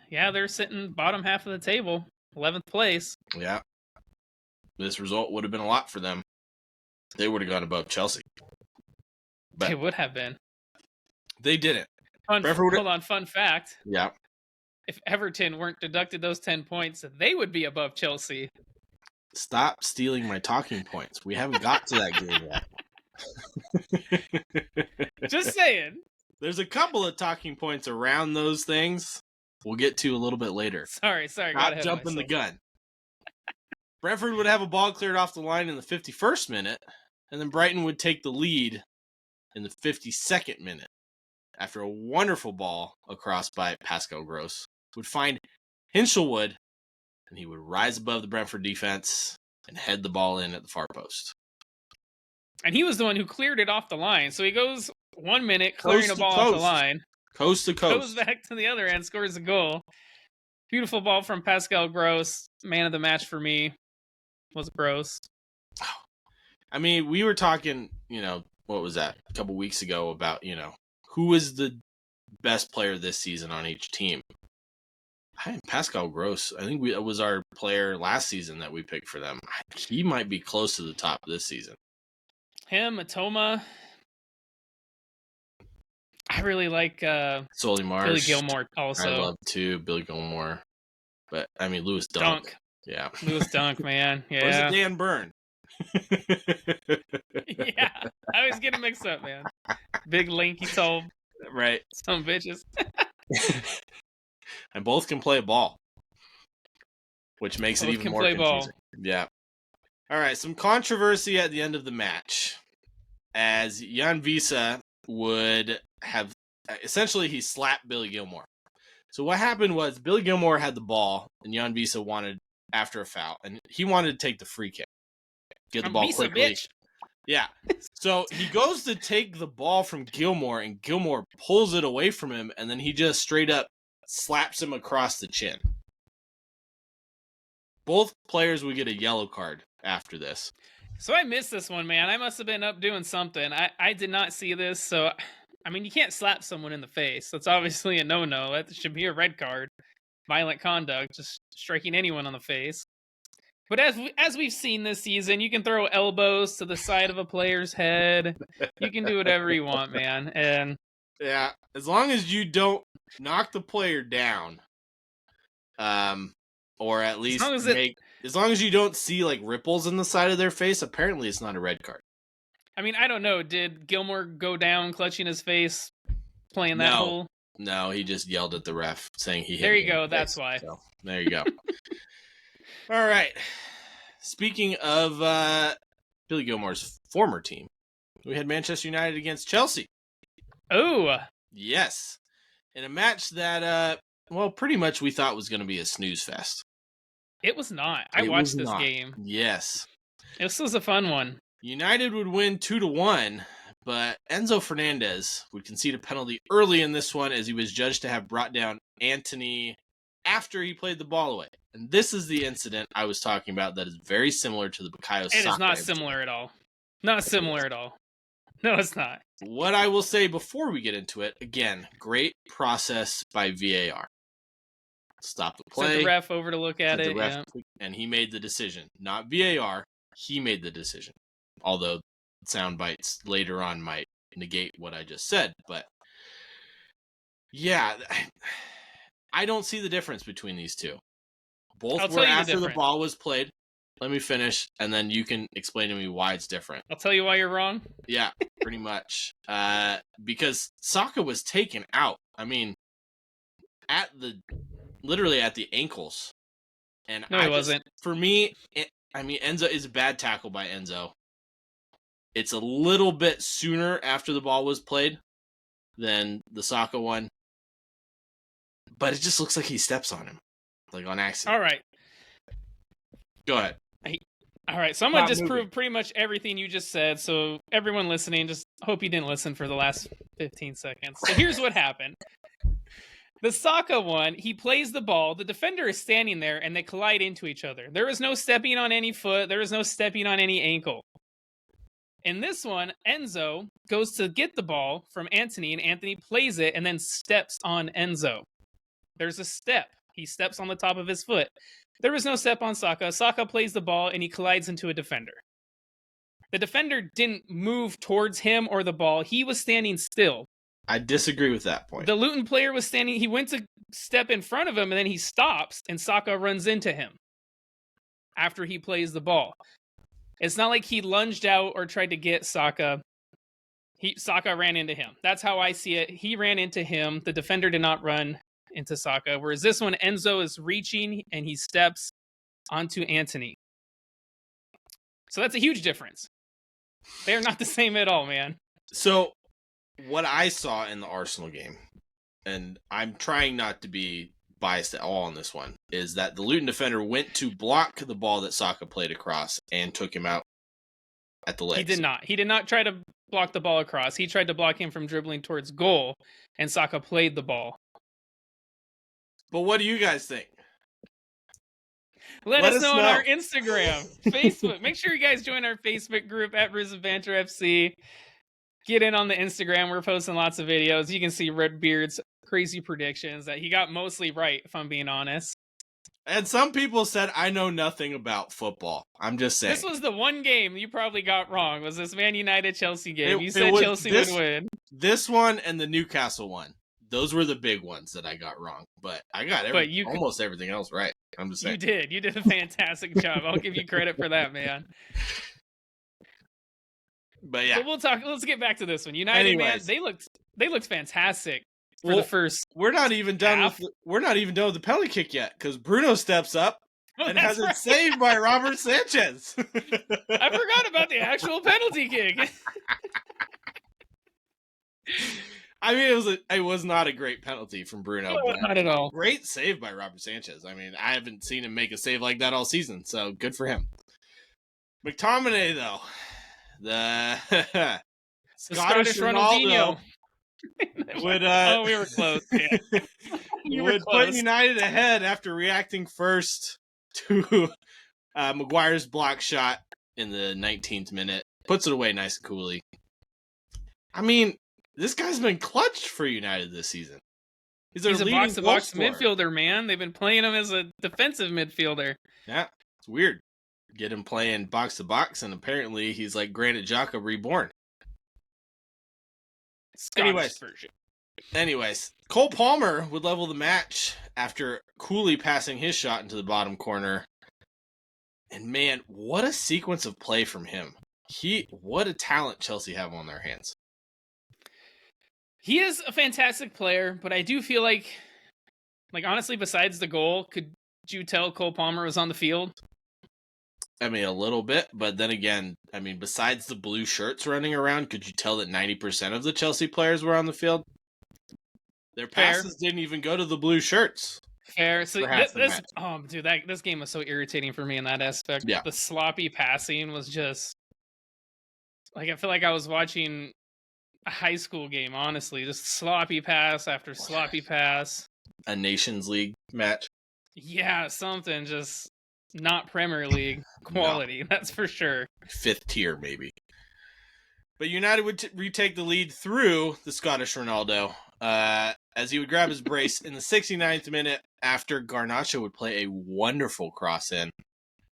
yeah, they're sitting bottom half of the table, 11th place. Yeah. This result would have been a lot for them. They would have gone above Chelsea. But they would have been. They didn't. Fun fact. Yeah. If Everton weren't deducted those 10 points, they would be above Chelsea. Stop stealing my talking points. We haven't got to that game yet. Just saying. There's a couple of talking points around those things we'll get to a little bit later. Sorry. Not jumping the gun. Brentford would have a ball cleared off the line in the 51st minute, and then Brighton would take the lead in the 52nd minute after a wonderful ball across by Pascal Gross would find Hinshelwood, and he would rise above the Brentford defense and head the ball in at the far post. And he was the one who cleared it off the line, so he goes 1 minute clearing a ball off the line. Coast to coast. Goes back to the other end, scores a goal. Beautiful ball from Pascal Gross. Man of the match for me was Gross. I mean, we were talking, what was that, a couple weeks ago about, who is the best player this season on each team. I think Pascal Gross, I think it was our player last season that we picked for them. He might be close to the top this season. Him, Matoma. I really like Solly Marsh. Billy Gilmore also. I love too, Billy Gilmore. But, I mean, Lewis Dunk. Yeah. Lewis Dunk, man. Yeah. Or is it Dan Byrne? Yeah. I always get them mixed up, man. Big, lanky, tall. Right. Some bitches. And both can play ball. Which makes it even more confusing. Ball. Yeah. All right. Some controversy at the end of the match. As Jan Visa would have... Essentially, he slapped Billy Gilmore. So what happened was Billy Gilmore had the ball, and Jan Visa wanted, after a foul, and he wanted to take the free kick. Get the ball Visa, quickly. Bitch. Yeah. So he goes to take the ball from Gilmore, and Gilmore pulls it away from him, and then he just straight up slaps him across the chin. Both players would get a yellow card after this. So I missed this one, man. I must have been up doing something. I did not see this, so... I mean, you can't slap someone in the face. That's obviously a no-no. That should be a red card. Violent conduct, just striking anyone on the face. But as we've seen this season, you can throw elbows to the side of a player's head. You can do whatever you want, man. And yeah, as long as you don't knock the player down, or at least as long as you don't see like ripples in the side of their face, apparently it's not a red card. I mean, I don't know. Did Gilmore go down clutching his face, playing that hole? No, he just yelled at the ref saying he hit There you me in go. the That's face. why. So, there you go. All right. Speaking of Billy Gilmore's former team, we had Manchester United against Chelsea. Oh. Yes. In a match that, pretty much we thought was going to be a snooze fest. It was not. I watched this game. Yes. This was a fun one. United would win 2-1, but Enzo Fernandez would concede a penalty early in this one as he was judged to have brought down Antony after he played the ball away. And this is the incident I was talking about that is very similar to the Bukayo Saka. It is not similar at all. Not similar at all. No, it's not. What I will say before we get into it, again, great process by VAR. Stop the play. Sent the ref over to look at it. And he made the decision. Not VAR. He made the decision. Although sound bites later on might negate what I just said. But yeah, I don't see the difference between these two. Both were after the ball was played. Let me finish, and then you can explain to me why it's different. I'll tell you why you're wrong. Yeah, pretty much. Because Saka was taken out. I mean, literally at the ankles. And no, it wasn't. For me, Enzo is a bad tackle by Enzo. It's a little bit sooner after the ball was played than the Saka one. But it just looks like he steps on him. Like on accident. All right. Go ahead. All right, so I'm going to disprove pretty much everything you just said. So everyone listening, just hope you didn't listen for the last 15 seconds. So here's what happened. The Saka one, he plays the ball. The defender is standing there, and they collide into each other. There is no stepping on any foot. There is no stepping on any ankle. In this one, Enzo goes to get the ball from Antony, and Antony plays it and then steps on Enzo. There's a step. He steps on the top of his foot. There was no step on Saka. Saka plays the ball, and he collides into a defender. The defender didn't move towards him or the ball. He was standing still. I disagree with that point. The Luton player was standing. He went to step in front of him, and then he stops, and Saka runs into him after he plays the ball. It's not like he lunged out or tried to get Saka. Saka ran into him. That's how I see it. He ran into him. The defender did not run into Saka. Whereas this one, Enzo is reaching, and he steps onto Antony. So that's a huge difference. They're not the same at all, man. So what I saw in the Arsenal game, and I'm trying not to be biased at all on this one, is that the Luton defender went to block the ball that Saka played across and took him out at the legs. He did not. He did not try to block the ball across. He tried to block him from dribbling towards goal, and Saka played the ball. But what do you guys think? Let us know on our Instagram, Facebook. Make sure you guys join our Facebook group at Brews and Banter FC. Get in on the Instagram. We're posting lots of videos. You can see Redbeard's crazy predictions that he got mostly right, if I'm being honest. And some people said, I know nothing about football. I'm just saying. This was the one game you probably got wrong, was this Man United-Chelsea game. You said Chelsea would win. This one and the Newcastle one. Those were the big ones that I got wrong. But I got almost everything else right. I'm just saying. You did. You did a fantastic job. I'll give you credit for that, man. But yeah. But we'll talk. Let's get back to this one. United, man, they looked fantastic for the first. We're not even done with the penalty kick yet, because Bruno steps up and has it saved by Robert Sanchez. I forgot about the actual penalty kick. I mean, it was not a great penalty from Bruno. No, not at all. Great save by Robert Sanchez. I mean, I haven't seen him make a save like that all season, so good for him. McTominay, though, the Scottish Ronaldo would we were close. Yeah. would put United ahead after reacting first to Maguire's block shot in the 19th minute. Puts it away nice and coolly. I mean, this guy's been clutch for United this season. He's a box-to-box midfielder, man. They've been playing him as a defensive midfielder. Yeah, it's weird. Get him playing box-to-box, and apparently he's like Granit Xhaka reborn. Anyways, Cole Palmer would level the match after coolly passing his shot into the bottom corner. And man, what a sequence of play from him. What a talent Chelsea have on their hands. He is a fantastic player, but I do feel like honestly, besides the goal, could you tell Cole Palmer was on the field? I mean, a little bit, but then again, I mean, besides the blue shirts running around, could you tell that 90% of the Chelsea players were on the field? Their passes didn't even go to the blue shirts. Fair. So this game was so irritating for me in that aspect. Yeah. The sloppy passing was just I feel like I was watching a high school game, honestly. Just sloppy pass after sloppy pass. A Nations League match. Yeah, something just not Premier League quality, that's for sure. 5th tier, maybe. But United would retake the lead through the Scottish Ronaldo, as he would grab his brace in the 69th minute after Garnacho would play a wonderful cross in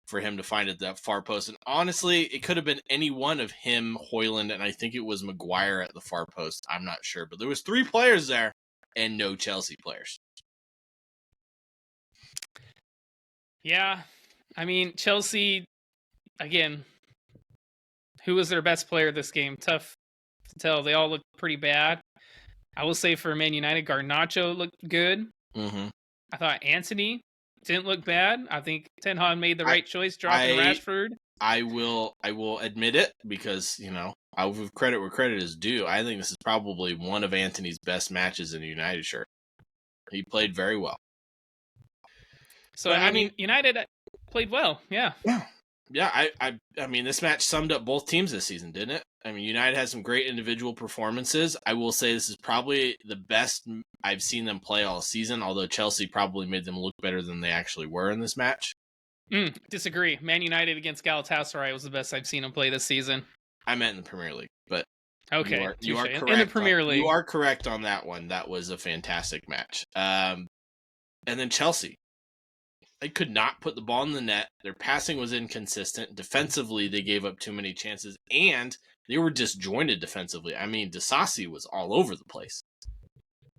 for him to find at that far post. And honestly, it could have been any one of him, Højlund, and I think it was Maguire at the far post. I'm not sure. But there was 3 players there and no Chelsea players. Yeah. I mean, Chelsea, again, who was their best player this game? Tough to tell. They all looked pretty bad. I will say for Man United, Garnacho looked good. Mm-hmm. I thought Antony didn't look bad. I think Ten Hag made the right choice dropping Rashford. I will admit it because, I will give credit where credit is due. I think this is probably one of Antony's best matches in a United shirt. He played very well. So, I mean, United played well, yeah. Yeah, I mean, this match summed up both teams this season, didn't it? I mean, United had some great individual performances. I will say this is probably the best I've seen them play all season, although Chelsea probably made them look better than they actually were in this match. Disagree. Man United against Galatasaray was the best I've seen them play this season. I meant in the Premier League, but okay, you are correct. In the Premier League. You are correct on that one. That was a fantastic match. And then Chelsea. They could not put the ball in the net. Their passing was inconsistent. Defensively, they gave up too many chances, and they were disjointed defensively. I mean, Disasi was all over the place.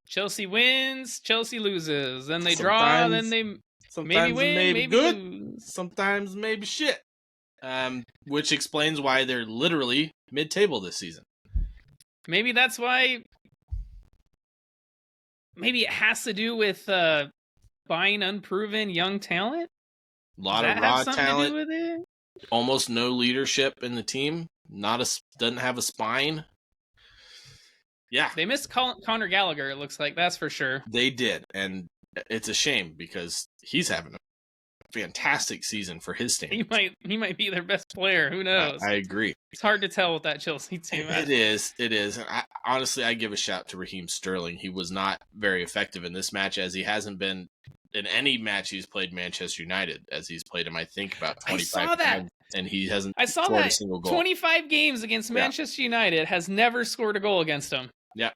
Chelsea wins, Chelsea loses. Then they draw, then they maybe win, maybe good, lose. Sometimes maybe shit. Which explains why they're literally mid-table this season. Maybe that's why. Maybe it has to do with buying unproven young talent. A lot of raw talent. Almost no leadership in the team. Doesn't have a spine. Yeah, they missed Conor Gallagher. It looks like, that's for sure. They did, and it's a shame because he's having a fantastic season for his team. He might be their best player. Who knows? I agree. It's hard to tell with that Chelsea team. It is. And honestly, I give a shout to Raheem Sterling. He was not very effective in this match, as he hasn't been in any match he's played Manchester United, as he's played him, I think, about 25 times, and he hasn't scored a single goal. 25 games against Manchester United, has never scored a goal against him. Yeah,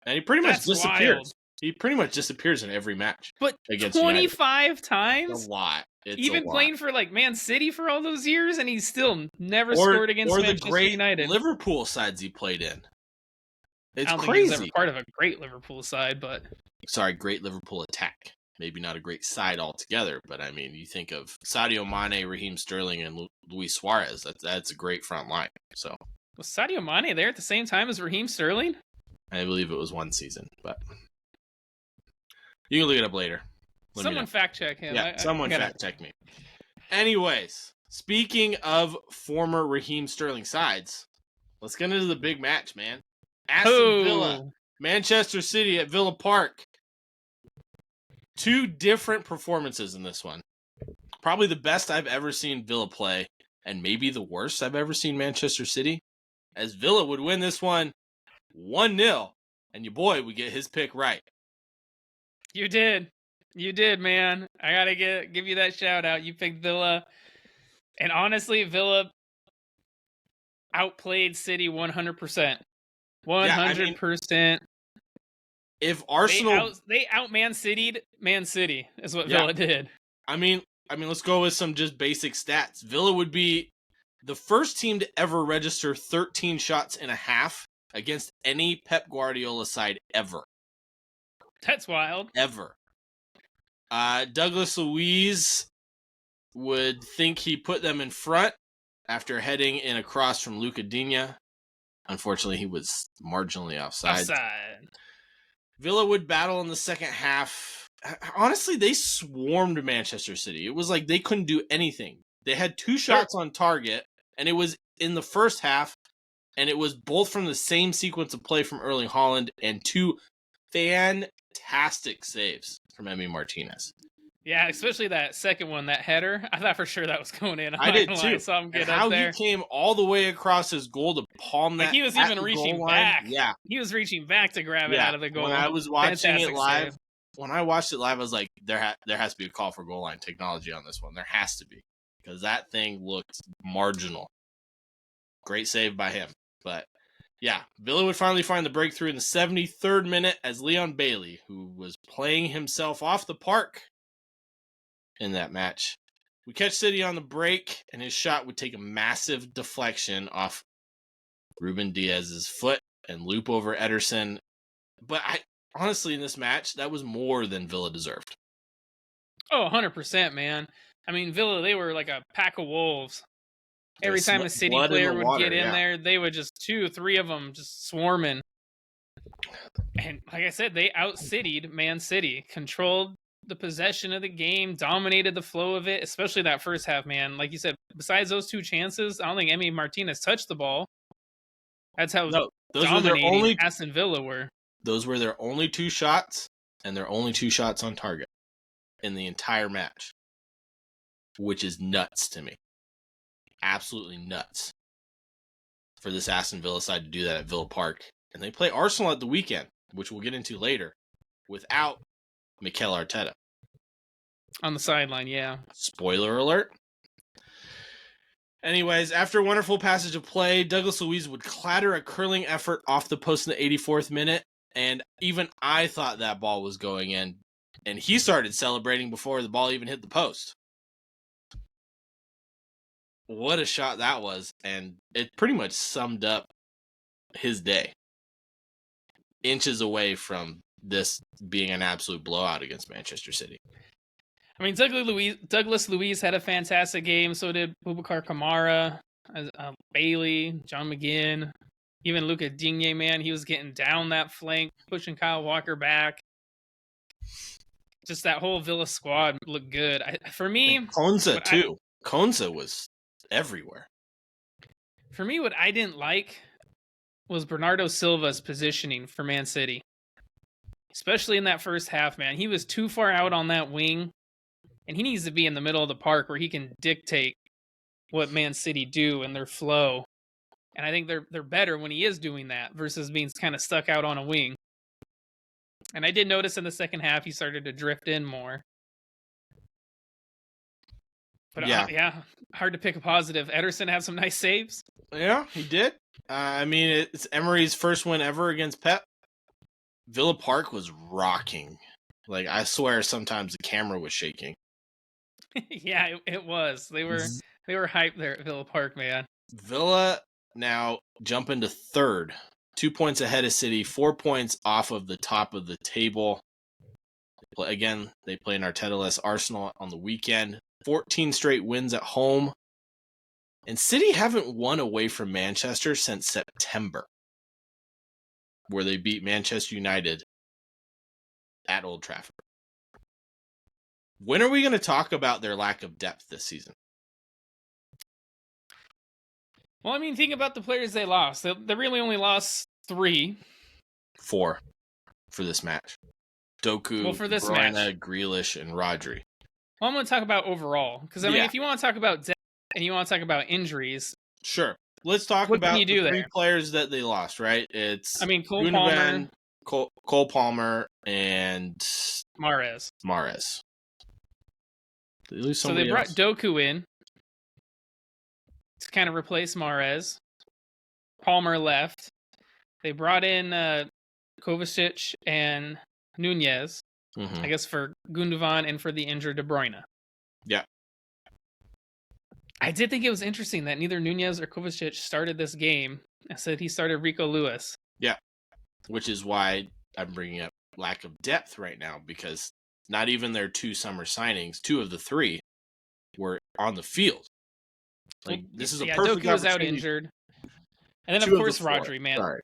and he pretty much disappears. Wild. He pretty much disappears in every match. But against 25 United. Times? It's a lot. Even playing for Man City for all those years, and he's still never scored against Manchester United. Liverpool sides he played in. It's I don't crazy. think he was ever part of a great Liverpool side, but great Liverpool attack. Maybe not a great side altogether, but I mean, you think of Sadio Mane, Raheem Sterling, and Luis Suarez. That's a great front line. So was Sadio Mane there at the same time as Raheem Sterling? I believe it was one season, but you can look it up later. Someone fact check him. Yeah, someone fact check me. Anyways, speaking of former Raheem Sterling sides, let's get into the big match, man. Aston Villa, Manchester City at Villa Park. 2 different performances in this one. Probably the best I've ever seen Villa play, and maybe the worst I've ever seen Manchester City, as Villa would win this one 1-0, and your boy would get his pick right. You did, man. I gotta give you that shout out. You picked Villa, and honestly, Villa outplayed City 100%. 100%. If Arsenal they out-Man City'd Man City is what Villa did. I mean, let's go with some just basic stats. Villa would be the first team to ever register 13 shots in a half against any Pep Guardiola side ever. That's wild. Ever. Douglas Luiz would think he put them in front after heading in a cross from Ligne. Unfortunately, he was marginally offside. Villa would battle in the second half. Honestly, they swarmed Manchester City. It was like they couldn't do anything. They had 2 shots on target, and it was in the first half, and it was both from the same sequence of play from Erling Haaland and 2 fantastic saves from Emi Martinez. Yeah, especially that second one, that header. I thought for sure that was going in. I did too. I saw him get how up there. He came all the way across his goal to palm that. Like he was even reaching back. Yeah, he was reaching back to grab it out of the goal. When I was watching Fantastic it live, save. When I watched it live, I was like, there has to be a call for goal line technology on this one. There has to be, because that thing looked marginal. Great save by him, but. Yeah, Villa would finally find the breakthrough in the 73rd minute as Leon Bailey, who was playing himself off the park in that match, would catch City on the break, and his shot would take a massive deflection off Ruben Diaz's foot and loop over Ederson. But honestly, in this match, that was more than Villa deserved. Oh, 100%, man. I mean, Villa, they were like a pack of wolves. Every time a City player would get in there, they would just 2, 3 of them just swarming. And like I said, they out-City'd Man City, controlled the possession of the game, dominated the flow of it, especially that first half, man. Like you said, besides those 2 chances, I don't think Emi Martinez touched the ball. That's how dominating Aston Villa were. Those were their only 2 shots, and their only 2 shots on target in the entire match, which is nuts to me. Absolutely nuts for this Aston Villa side to do that at Villa Park. And they play Arsenal at the weekend, which we'll get into later, without Mikel Arteta. On the sideline, yeah. Spoiler alert. Anyways, after a wonderful passage of play, Douglas Luiz would clatter a curling effort off the post in the 84th minute, and even I thought that ball was going in, and he started celebrating before the ball even hit the post. What a shot that was, and it pretty much summed up his day. Inches away from this being an absolute blowout against Manchester City. I mean, Douglas Luiz had a fantastic game. So did Boubacar Kamara, Bailey, John McGinn, even Luca Digne, man. He was getting down that flank, pushing Kyle Walker back. Just that whole Villa squad looked good. For me... And Konsa, too. Konsa was everywhere. For me, what I didn't like was Bernardo Silva's positioning for Man City. Especially in that first half, man. He was too far out on that wing, and he needs to be in the middle of the park where he can dictate what Man City do and their flow. And I think they're better when he is doing that versus being kind of stuck out on a wing. And I did notice in the second half he started to drift in more. But yeah, hard to pick a positive. Ederson had some nice saves. Yeah, he did. I mean, it's Emery's first win ever against Pep. Villa Park was rocking. Like, I swear sometimes the camera was shaking. Yeah, it was. They were hyped there at Villa Park, man. Villa now jump into third. 2 points ahead of City, 4 points off of the top of the table. Again, they play an Arteta-less Arsenal on the weekend. 14 straight wins at home. And City haven't won away from Manchester since September, where they beat Manchester United at Old Trafford. When are we going to talk about their lack of depth this season? Well, I mean, think about the players they lost. They really only lost 3. 4 for this match. Doku, for this Bruyne, match. Grealish, and Rodri. Well, I'm going to talk about overall. Because, I mean, if you want to talk about depth and you want to talk about injuries... Sure. Let's talk about the 3 players that they lost, right? It's Cole Gundogan, Cole Palmer, and... Mahrez. Did they lose so they brought else? Doku in to kind of replace Mahrez. Palmer left. They brought in Kovacic and Nunez, I guess for Gundogan and for the injured De Bruyne. Yeah. I did think it was interesting that neither Nunez or Kovacic started this game. I said he started Rico Lewis. Yeah, which is why I'm bringing up lack of depth right now, because not even their 2 summer signings, 2 of the 3 were on the field. Like, this is a perfect Doku was out opportunity. injured. And then, of course, Rodri, man. Sorry.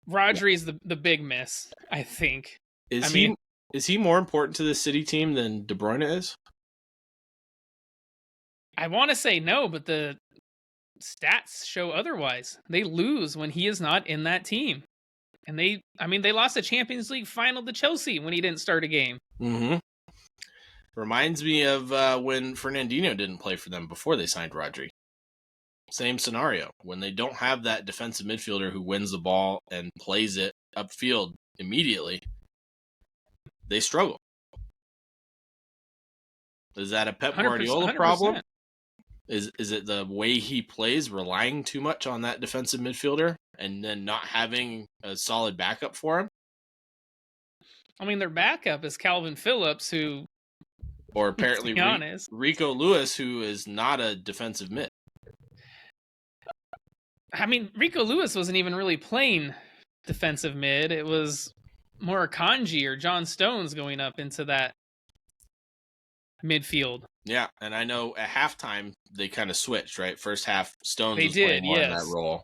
Rodri is the big miss, I think. Is he more important to the City team than De Bruyne is? I want to say no, but the stats show otherwise. They lose when he is not in that team. And they lost a Champions League final to Chelsea when he didn't start a game. Mm-hmm. Reminds me of when Fernandinho didn't play for them before they signed Rodri. Same scenario. When they don't have that defensive midfielder who wins the ball and plays it upfield immediately, they struggle. Is that a Pep Guardiola 100%. Problem? Is it the way he plays, relying too much on that defensive midfielder and then not having a solid backup for him? I mean, their backup is Calvin Phillips, who... Or apparently Rico Lewis, who is not a defensive mid. I mean, Rico Lewis wasn't even really playing defensive mid. It was more Akanji or John Stones going up into that midfield. Yeah, and I know at halftime they kind of switched, right? First half, Stones was playing more in that role.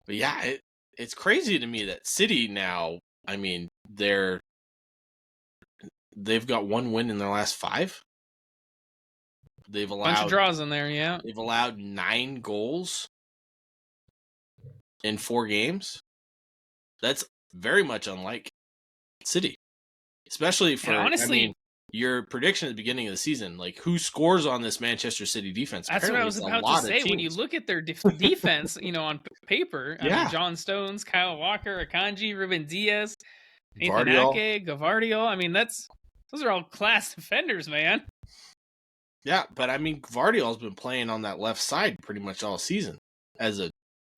But yeah, it's crazy to me that City now, I mean, they've got one win in their last 5. They've allowed bunch of draws in there, yeah. They've allowed 9 goals in 4 games. That's very much unlike City, especially for honestly. Your prediction at the beginning of the season, like who scores on this Manchester City defense? That's what I was about to say. When you look at their defense, on paper, I mean, John Stones, Kyle Walker, Akanji, Ruben Diaz, Nathan Ake, Gavardio. I mean, those are all class defenders, man. Yeah, but I mean, Gvardiol's been playing on that left side pretty much all season as a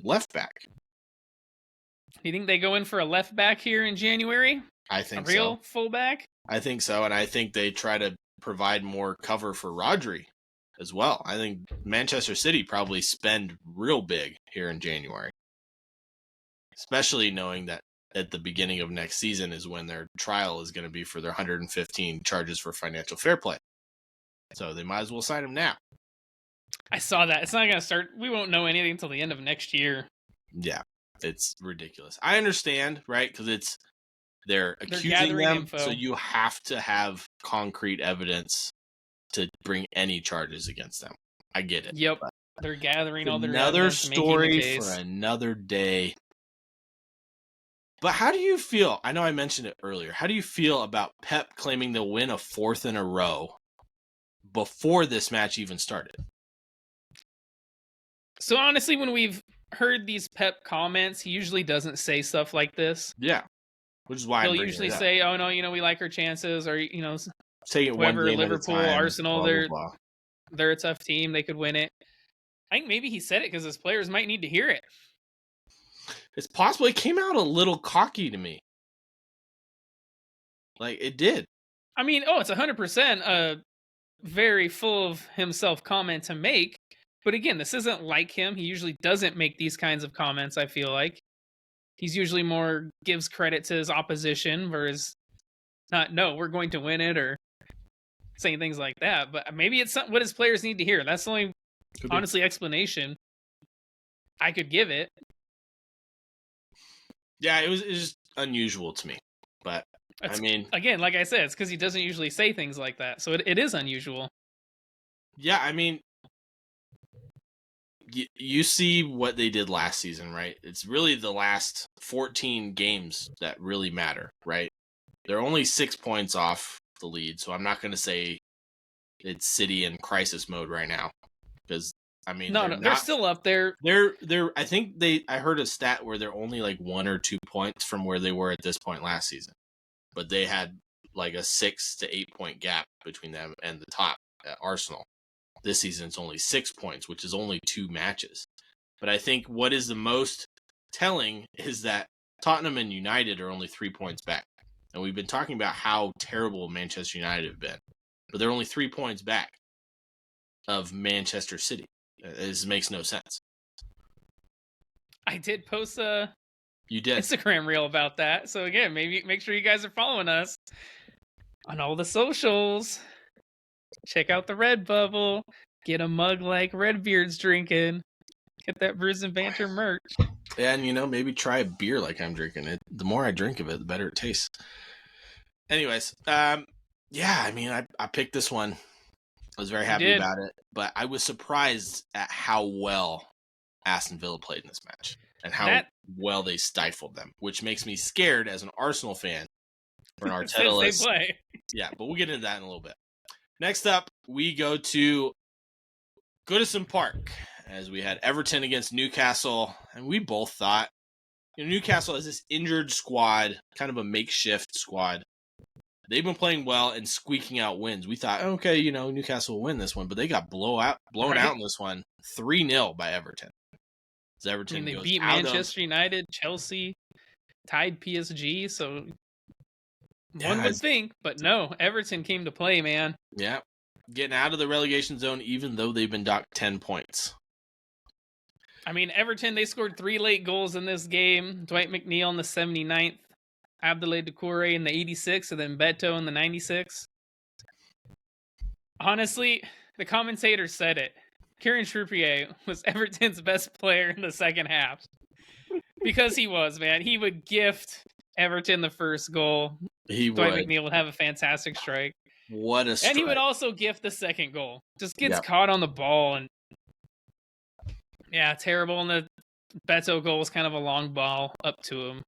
left back. Do you think they go in for a left back here in January? I think so. A real fullback? I think so, and I think they try to provide more cover for Rodri as well. I think Manchester City probably spend real big here in January, especially knowing that at the beginning of next season is when their trial is going to be for their 115 charges for financial fair play. So they might as well sign him now. I saw that. It's not going to start. We won't know anything until the end of next year. Yeah, it's ridiculous. I understand, right? Because they're accusing them, info. So you have to have concrete evidence to bring any charges against them. I get it. Yep, they're gathering all their another story for another day. But how do you feel? I know I mentioned it earlier. How do you feel about Pep claiming they'll win a 4th in a row before this match even started? So honestly, when we've heard these Pep comments, he usually doesn't say stuff like this. Yeah. Which is why he'll usually say, "Oh no, we like our chances," or take it whoever, one game Liverpool, at a time, Arsenal, blah, blah, blah. they're a tough team. They could win it. I think maybe he said it because his players might need to hear it. It's possible. It came out a little cocky to me. Like it did. I mean, it's 100% a very full of himself comment to make. But again, this isn't like him. He usually doesn't make these kinds of comments, I feel like. He's usually more gives credit to his opposition versus not, no, we're going to win it or saying things like that. But maybe it's what his players need to hear. That's the only, honestly, explanation I could give it. Yeah, it was just unusual to me. But, I mean... Again, like I said, it's because he doesn't usually say things like that. So it is unusual. Yeah, I mean... You see what they did last season, right? It's really the last 14 games that really matter, right? They're only 6 points off the lead, so I'm not going to say it's City in crisis mode right now, because I mean, they're still up there. I think I heard a stat where they're only like 1 or 2 points from where they were at this point last season, but they had like a 6 to 8 point gap between them and the top at Arsenal. This season, it's only 6 points, which is only 2 matches. But I think what is the most telling is that Tottenham and United are only 3 points back. And we've been talking about how terrible Manchester United have been. But they're only 3 points back of Manchester City. This makes no sense. I did post you did Instagram reel about that. So again, maybe make sure you guys are following us on all the socials. Check out the Red Bubble. Get a mug like Redbeard's drinking. Get that Brews and Banter merch. And, maybe try a beer like I'm drinking it. The more I drink of it, the better it tastes. Anyways, I picked this one. I was very happy about it. But I was surprised at how well Aston Villa played in this match. And how well they stifled them. Which makes me scared as an Arsenal fan. For an Arteta-less. They play. Yeah, but we'll get into that in a little bit. Next up, we go to Goodison Park. As we had Everton against Newcastle, and we both thought, Newcastle has this injured squad, kind of a makeshift squad. They've been playing well and squeaking out wins. We thought, okay, Newcastle will win this one, but they got blown out in this one, 3-0 by Everton. As Everton they goes beat Manchester United, Chelsea, tied PSG, so one would think, but no, Everton came to play, man. Yeah, getting out of the relegation zone, even though they've been docked 10 points. I mean, Everton, they scored 3 late goals in this game. Dwight McNeil in the 79th, Abdoulaye Doucouré in the 86th, and then Beto in the 96th. Honestly, the commentator said it. Kieran Trippier was Everton's best player in the second half. Because he was, man. He would gift Everton the first goal. Dwight McNeil would have a fantastic strike. What a strike. And he would also gift the second goal. Just gets caught on the ball and terrible. And the Beto goal was kind of a long ball up to him.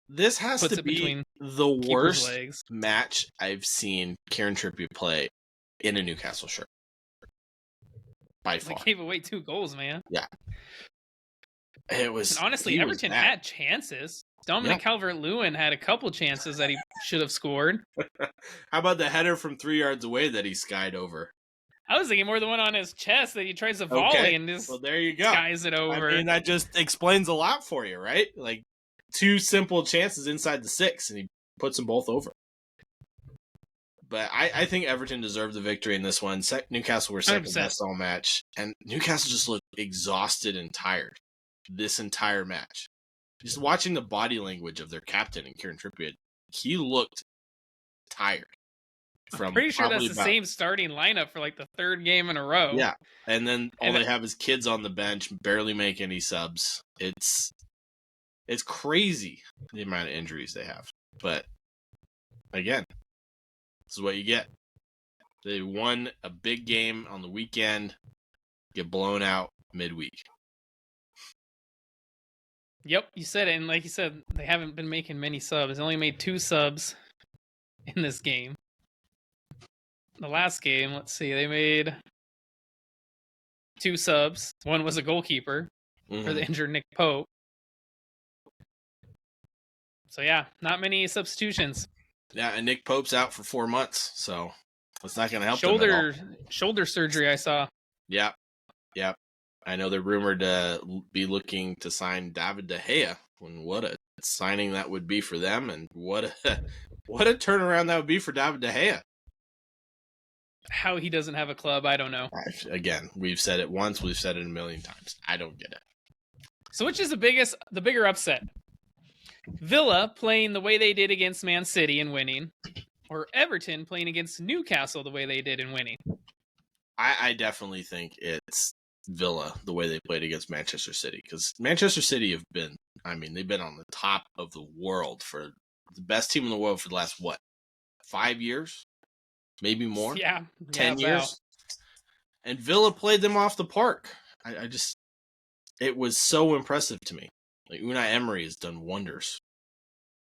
This has to be the worst match I've seen Kieran Trippier play in a Newcastle shirt. By far. They gave away 2 goals, man. Yeah. It was. And honestly, Everton had chances. Dominic Calvert-Lewin had a couple chances that he should have scored. How about the header from 3 yards away that he skied over? I was thinking more the one on his chest that he tries to volley and just there you go. skies it over. I mean, that just explains a lot for you, right? Like 2 simple chances inside the 6, and he puts them both over. But I think Everton deserved the victory in this one. Newcastle were second best all match, and Newcastle just looked exhausted and tired this entire match. Just watching the body language of their captain and Kieran Trippier, he looked tired. I'm pretty sure that's the same starting lineup for like the 3rd game in a row. Yeah, and then they have is kids on the bench, barely make any subs. It's crazy the amount of injuries they have. But again, this is what you get. They won a big game on the weekend, get blown out midweek. Yep, you said it, and like you said, they haven't been making many subs. They only made 2 subs in this game. The last game, let's see, they made 2 subs. One was a goalkeeper for the injured Nick Pope. So yeah, not many substitutions. Yeah, and Nick Pope's out for 4 months, so it's not going to help them at all. Shoulder surgery, I saw. Yep. I know they're rumored to be looking to sign David De Gea. And what a signing that would be for them, and what a turnaround that would be for David De Gea. How he doesn't have a club, I don't know. Again, we've said it once, we've said it a million times. I don't get it. So which is the bigger upset? Villa playing the way they did against Man City and winning, or Everton playing against Newcastle the way they did and winning? I definitely think it's Villa, the way they played against Manchester City, because Manchester City they've been on the top of the world for the best team in the world for the last 5 years, maybe more. 10 years. And Villa played them off the park. It was so impressive to me. Like Unai Emery has done wonders.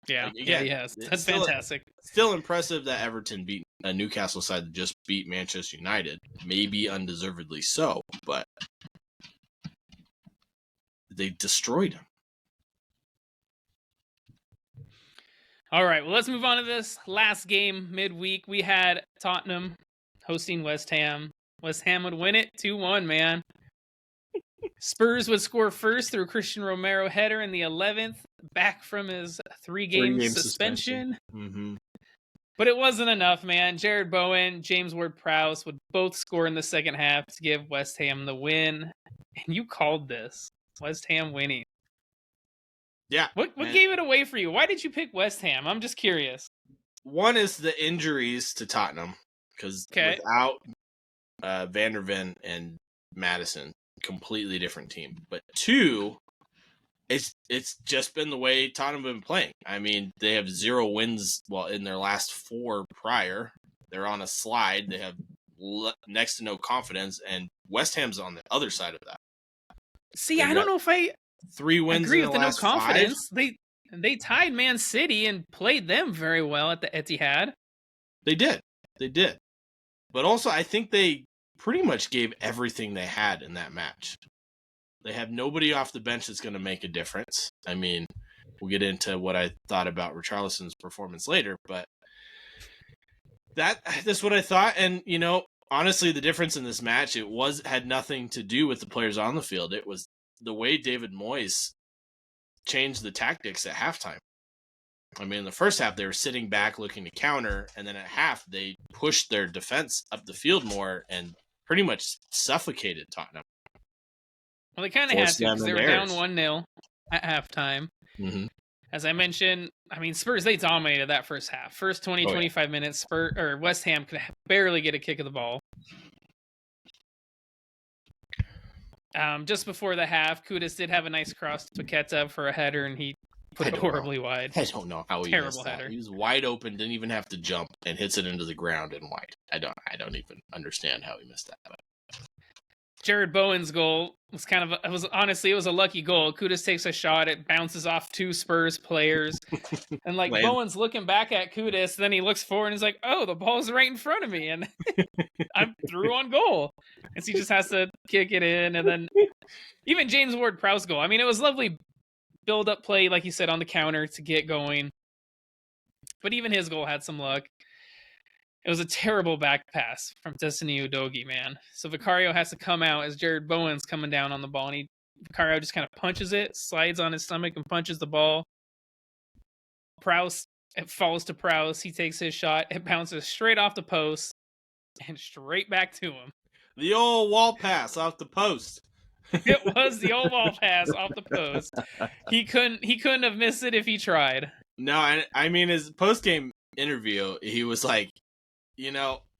Yeah, he has. That's fantastic. Still impressive that Everton beat a Newcastle side that just beat Manchester United. Maybe undeservedly so, but they destroyed him. All right, well, let's move on to this last game midweek. We had Tottenham hosting West Ham. West Ham would win it 2-1, man. Spurs would score first through Christian Romero header in the 11th, back from his 3-game suspension. Mm-hmm. But it wasn't enough, man. Jared Bowen, James Ward-Prowse would both score in the second half to give West Ham the win. And you called this. West Ham winning. Yeah. What gave it away for you? Why did you pick West Ham? I'm just curious. One is the injuries to Tottenham. Because Van der Ven and Madison, completely different team. But 2, it's just been the way Tottenham have been playing. I mean, they have 0 wins in their last 4 prior. They're on a slide. They have next to no confidence, and West Ham's on the other side of that. See, I don't know if I 3 wins agree in with the no last confidence. 5. They tied Man City and played them very well at the Etihad. They did. But also, I think they pretty much gave everything they had in that match. They have nobody off the bench that's going to make a difference. I mean, we'll get into what I thought about Richarlison's performance later, but that's what I thought. And, honestly, the difference in this match, had nothing to do with the players on the field. It was the way David Moyes changed the tactics at halftime. I mean, in the first half, they were sitting back looking to counter, and then at half, they pushed their defense up the field more and pretty much suffocated Tottenham. Well, they kind of had to because they were down 1-0 at halftime. Mm-hmm. As I mentioned, I mean, Spurs, they dominated that first half. First 25 minutes, West Ham could barely get a kick of the ball. Just before the half, Kudus did have a nice cross to Paqueta for a header, and he put it horribly wide. I don't know how he Terrible missed that. header. He was wide open, didn't even have to jump, and hits it into the ground and wide. I don't even understand how he missed that. Jared Bowen's goal was it was a lucky goal. Kudus takes a shot, it bounces off 2 Spurs players, and Bowen's looking back at Kudus, then he looks forward and he's like, "Oh, the ball's right in front of me," and I'm through on goal, and so he just has to kick it in. And then even James Ward-Prowse goal, I mean, it was lovely build-up play, like you said, on the counter to get going, but even his goal had some luck. It was a terrible back pass from Destiny Udogie, man. So Vicario has to come out as Jared Bowen's coming down on the ball, and Vicario just kind of punches it, slides on his stomach, and punches the ball. It falls to Prowse. He takes his shot. It bounces straight off the post and straight back to him. The old wall pass off the post. It was the old wall pass off the post. He couldn't have missed it if he tried. No, I mean, his post-game interview, he was like,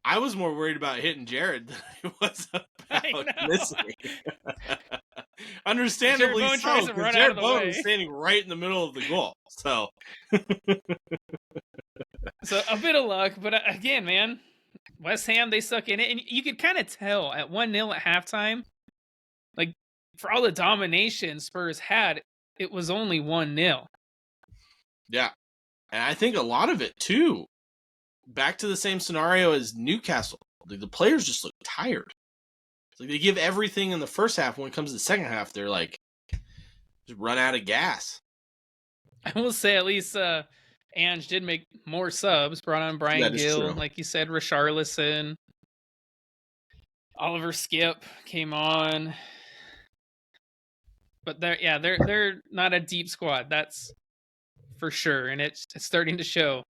I was more worried about hitting Jared than I was about missing. Understandably so, because Jared Bowen was standing right in the middle of the goal. So a bit of luck, but again, man, West Ham, they suck in it. And you could kind of tell at 1-0 at halftime, for all the domination Spurs had, it was only 1-0. Yeah. And I think a lot of it, too, back to the same scenario as Newcastle. The players just look tired. They give everything in the first half. When it comes to the second half, they're just run out of gas. I will say at least Ange did make more subs. Brought on Brian Gill, like you said, Richarlison. Oliver Skip came on. But they're not a deep squad. That's for sure, and it's starting to show.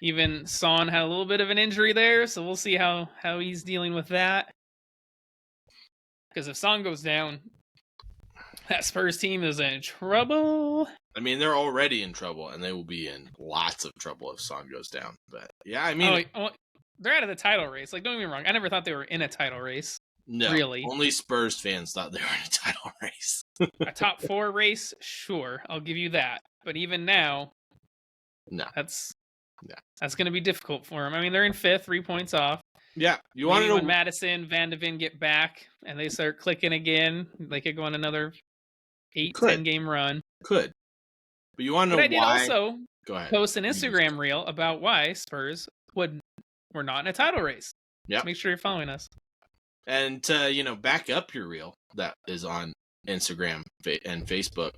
Even Son had a little bit of an injury there, so we'll see how he's dealing with that. Because if Son goes down, that Spurs team is in trouble. I mean, they're already in trouble, and they will be in lots of trouble if Son goes down. But yeah, I mean, they're out of the title race. Don't get me wrong, I never thought they were in a title race. No, really. Only Spurs fans thought they were in a title race. A top 4 race, sure, I'll give you that. But even now, no, that's going to be difficult for them. I mean, they're in 5th, 3 points off. Yeah, you want to know when Madison, Van de Ven get back and they start clicking again, they could go on another 8-10 game run. Could, but you want to know why? I did also post an Instagram reel about why Spurs were not in a title race. Yeah, make sure you're following us. And to back up your reel that is on Instagram and Facebook.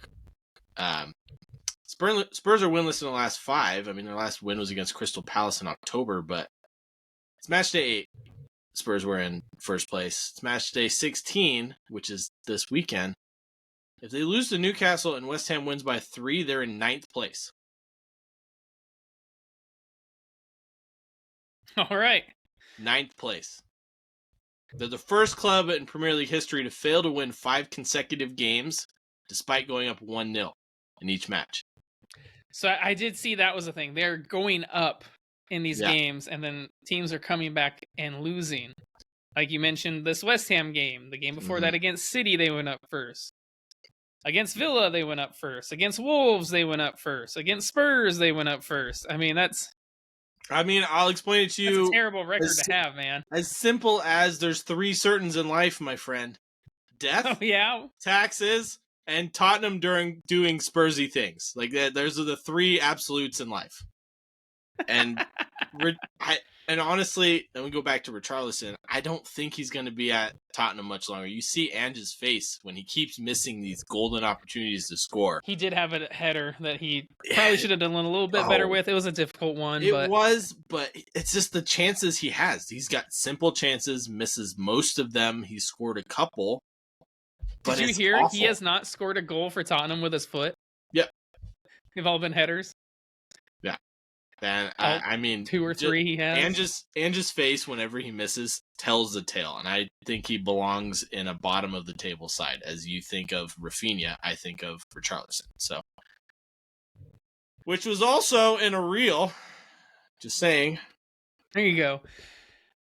Spurs are winless in the last 5. I mean, their last win was against Crystal Palace in October, but it's Matchday 8. Spurs were in first place. It's Matchday 16, which is this weekend. If they lose to Newcastle and West Ham wins by 3, they're in 9th place. All right. 9th place. They're the first club in Premier League history to fail to win 5 consecutive games, despite going up 1-0 in each match. So I did see that was the thing. They're going up in these games, and then teams are coming back and losing. Like you mentioned, this West Ham game. The game before that against City, they went up first. Against Villa, they went up first. Against Wolves, they went up first. Against Spurs, they went up first. I mean, I'll explain it to you. That's a terrible record to have, man. As simple as there's 3 certains in life, my friend. Death, taxes, and Tottenham doing Spursy things. Like those are the 3 absolutes in life. And and honestly, then we go back to Richarlison. I don't think he's going to be at Tottenham much longer. You see Ange's face when he keeps missing these golden opportunities to score. He did have a header that he probably should have done a little bit better with. It was a difficult one. But it's just the chances he has. He's got simple chances, misses most of them. He scored a couple. Did you hear awful. He has not scored a goal for Tottenham with his foot? Yep. They've all been headers. Yeah. And I mean, 2 or 3 he has. Ange's face whenever he misses tells the tale, and I think he belongs in a bottom of the table side. As you think of Rafinha, I think of Richarlison. So, which was also in a reel. Just saying. There you go.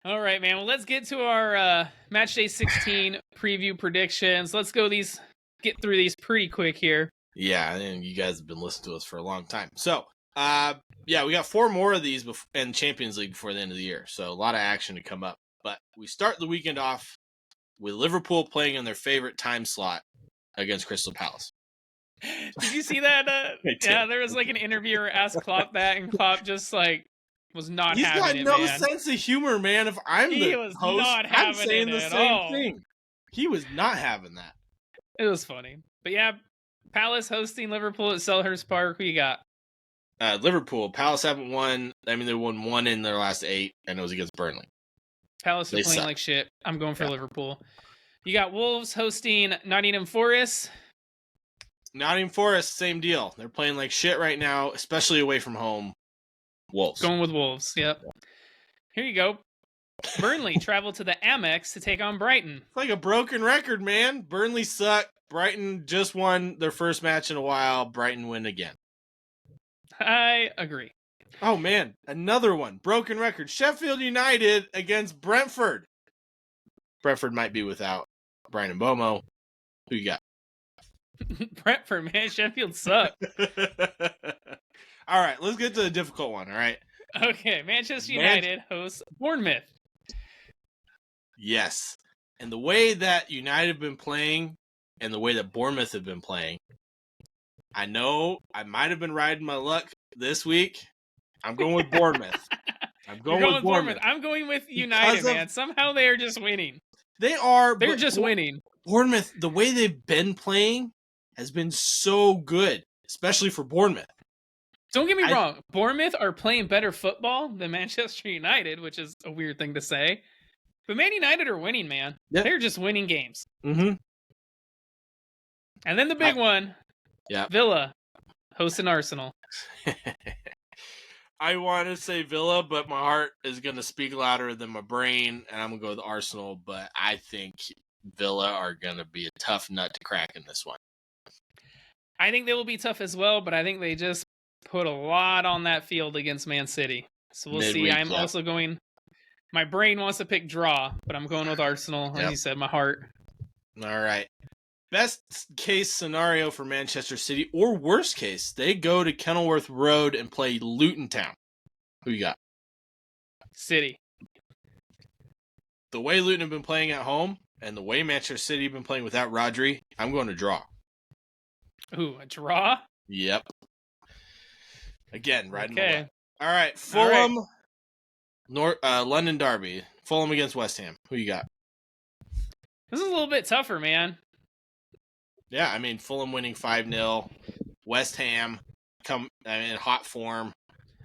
All right, man. Well, let's get to our Matchday 16 preview predictions. Let's get through these pretty quick here. Yeah, and you guys have been listening to us for a long time. So, we got 4 more of these in Champions League before the end of the year. So a lot of action to come up. But we start the weekend off with Liverpool playing in their favorite time slot against Crystal Palace. Did you see that? There was like an interviewer asked Klopp that, and Klopp just was not having it, man. He's got no sense of humor, man. If I'm the host, I'm saying the same thing. He was not having that. It was funny. But yeah, Palace hosting Liverpool at Selhurst Park. Who you got? Liverpool. Palace haven't won. I mean, they won 1 in their last 8, and it was against Burnley. Palace are playing like shit. I'm going for Liverpool. You got Wolves hosting Nottingham Forest. Nottingham Forest, same deal. They're playing like shit right now, especially away from home. Wolves. Going with Wolves, yep. Here you go. Burnley travel to the Amex to take on Brighton. It's like a broken record, man. Burnley suck. Brighton just won their first match in a while. Brighton win again. I agree. Oh, man. Another one. Broken record. Sheffield United against Brentford. Brentford might be without Brian Mbomo. Who you got? Brentford, man. Sheffield suck. All right. Let's get to the difficult one, all right? Okay. Manchester United hosts Bournemouth. Yes. And the way that United have been playing and the way that Bournemouth have been playing, I know I might have been riding my luck this week. I'm going with Bournemouth. I'm going with Bournemouth. I'm going with United, man. Somehow they are just winning. They are. They're just winning. Bournemouth, the way they've been playing has been so good, especially for Bournemouth. Don't get me wrong. Bournemouth are playing better football than Manchester United, which is a weird thing to say. But Man United are winning, man. Yep. They're just winning games. Mm-hmm. And then the big one. Yeah. Villa hosting Arsenal. I want to say Villa, but my heart is going to speak louder than my brain, and I'm going to go with Arsenal. But I think Villa are going to be a tough nut to crack in this one. I think they will be tough as well, but I think they just put a lot on that field against Man City. So we'll see. I'm also going... My brain wants to pick draw, but I'm going with Arsenal. Like you said, my heart. All right. Best case scenario for Manchester City, or worst case, they go to Kenilworth Road and play Luton Town. Who you got? City. The way Luton have been playing at home, and the way Manchester City have been playing without Rodri, I'm going to draw. Ooh, a draw? Yep. Again, riding the luck. All right, Fulham, London Derby. Fulham against West Ham. Who you got? This is a little bit tougher, man. Yeah, I mean, Fulham winning 5-0. West Ham in hot form.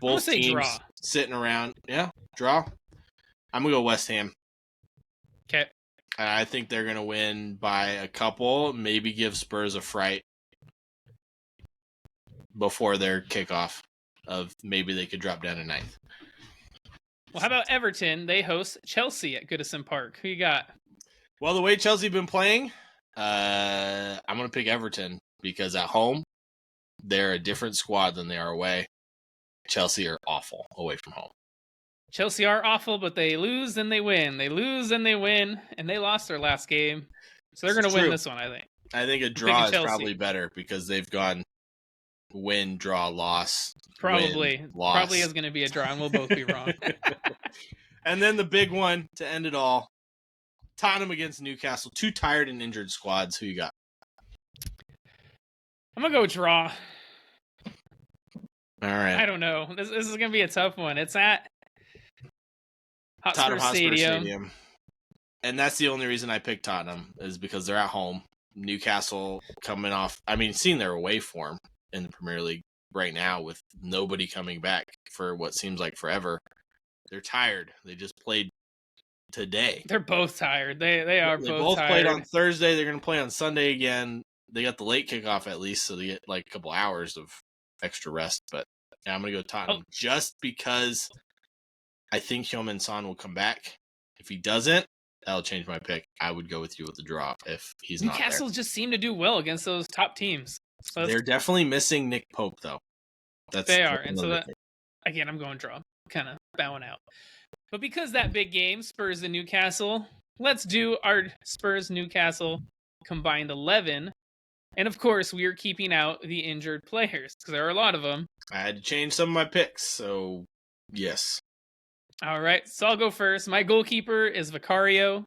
Both teams draw. Sitting around. Yeah, draw. I'm going to go West Ham. Okay. I think they're going to win by a couple, maybe give Spurs a fright before their kickoff of maybe they could drop down to 9th. Well, how about Everton? They host Chelsea at Goodison Park. Who you got? Well, the way Chelsea have been playing, I'm going to pick Everton because at home, they're a different squad than they are away. Chelsea are awful away from home. Chelsea are awful, but they lose and they win. They lose and they win, and they lost their last game. So they're going to win this one, I think. I think a draw is probably better because they've gone win, draw, loss. Probably. Win, loss. Probably is going to be a draw, and we'll both be wrong. And then the big one to end it all. Tottenham against Newcastle. 2 tired and injured squads. Who you got? I'm going to go draw. All right. I don't know. This is going to be a tough one. It's at Tottenham Hotspur Stadium. And that's the only reason I picked Tottenham is because they're at home. Newcastle coming off, seeing their away form in the Premier League right now with nobody coming back for what seems like forever. They're tired. They just played today. They're both tired. They are both tired. Played on Thursday. They're going to play on Sunday again. They got the late kickoff at least, so they get like a couple hours of extra rest. But yeah, I'm going to go Tottenham just because I think Heung-min Son will come back. If he doesn't, that'll change my pick. I would go with you with the draw if he's not there. Newcastle just seem to do well against those top teams. So they're definitely missing Nick Pope, though. They are. And so that, again, I'm going draw. Kind of bowing out. But because that big game, Spurs and Newcastle, let's do our Spurs-Newcastle combined 11. And, of course, we are keeping out the injured players because there are a lot of them. I had to change some of my picks, so yes. All right, so I'll go first. My goalkeeper is Vicario.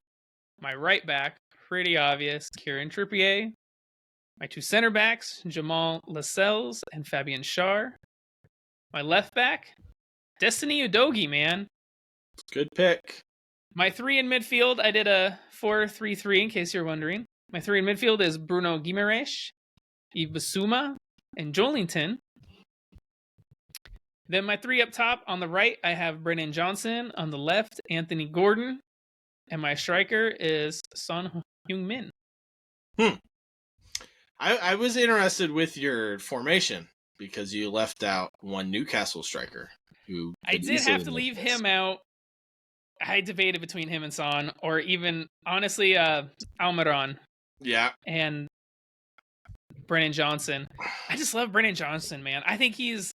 My right back, pretty obvious, Kieran Trippier. My 2 center backs, Jamal Lascelles and Fabian Schär. My left back, Destiny Udogie, man. Good pick. My 3 in midfield, I did a 4-3-3 in case you're wondering. My 3 in midfield is Bruno Guimaraes, Yves Bissouma, and Joelinton. Then my 3 up top on the right, I have Brennan Johnson. On the left, Anthony Gordon. And my striker is Son Heung-min. I was interested with your formation because you left out one Newcastle striker. I did have to leave him out. I debated between him and Son, or even, honestly, Almiron. Yeah. And Brennan Johnson. I just love Brennan Johnson, man. I think he's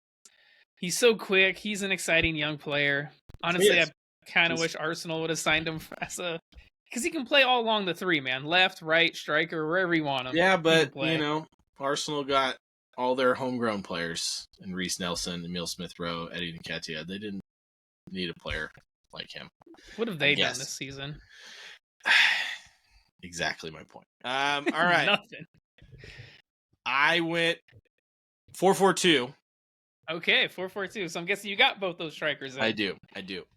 so quick. He's an exciting young player. Honestly, I kind of wish Arsenal would have signed him because he can play all along the 3, man. Left, right, striker, wherever you want him. Yeah, but, Arsenal got all their homegrown players in Reece Nelson, Emile Smith-Rowe, Eddie Nketiah. They didn't need a player like him. What have they done this season? Exactly my point. All right. Nothing. I went 4-4-2. Okay, 4-4-2. So I'm guessing you got both those strikers in. I do.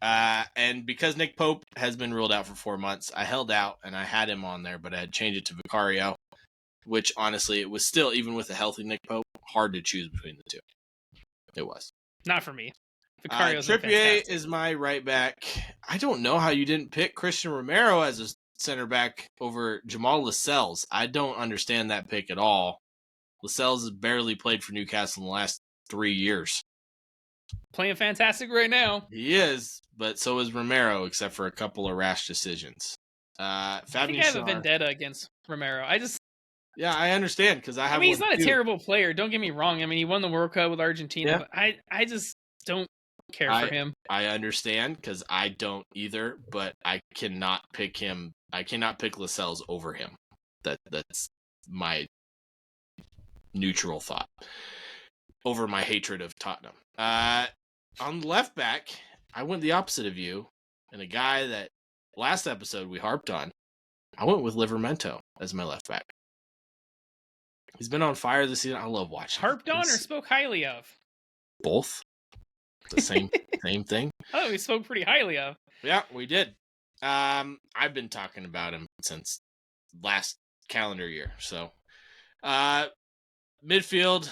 And because Nick Pope has been ruled out for 4 months, I held out and I had him on there, but I had changed it to Vicario, which honestly, it was still, even with a healthy Nick Pope, hard to choose between the 2. It was. Not for me. Vicario's Trippier is my right back. I don't know how you didn't pick Christian Romero as a center back over Jamal Lascelles. I don't understand that pick at all. Lascelles has barely played for Newcastle in the last 3 years. Playing fantastic right now. He is, but so is Romero, except for a couple of rash decisions. I think I have a vendetta against Romero. Yeah, I understand because I have. He's not a terrible player. Don't get me wrong. He won the World Cup with Argentina, but I just don't care for him. I understand because I don't either, but I cannot pick him. I cannot pick Lascelles over him. That's my neutral thought over my hatred of Tottenham. On the left back, I went the opposite of you, and a guy that last episode we harped on. I went with Livramento as my left back. He's been on fire this season. I love watching. Harped on or spoke highly of? Both. The same thing. Oh, we spoke pretty highly of. Yeah, we did. I've been talking about him since last calendar year. So, midfield,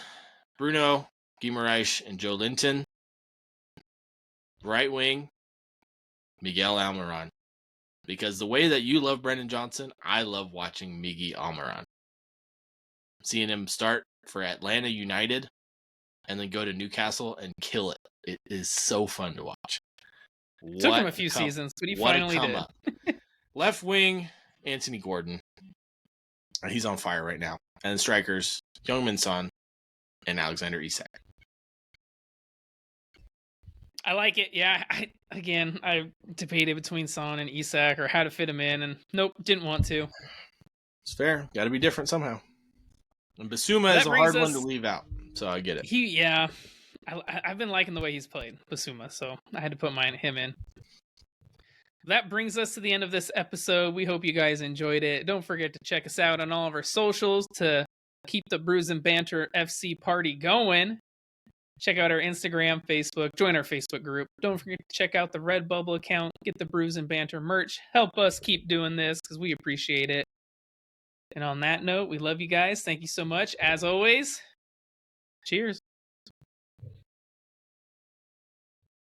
Bruno Guimaraes and Joelinton. Right wing, Miguel Almiron. Because the way that you love Brennan Johnson, I love watching Miggy Almiron. Seeing him start for Atlanta United and then go to Newcastle and kill it. It is so fun to watch. Took him a few seasons, but he finally did. Left wing, Anthony Gordon. He's on fire right now. And strikers, Heung-min Son and Alexander Isak. I like it. Yeah. I debated between Son and Isak or how to fit him in, and nope, didn't want to. It's fair. Got to be different somehow. And Bissouma is a hard one to leave out, so I get it. I've been liking the way he's played, Bissouma, so I had to put him in. That brings us to the end of this episode. We hope you guys enjoyed it. Don't forget to check us out on all of our socials to keep the Brews and Banter FC party going. Check out our Instagram, Facebook, join our Facebook group. Don't forget to check out the Redbubble account, get the Brews and Banter merch. Help us keep doing this because we appreciate it. And on that note, we love you guys. Thank you so much. As always, cheers.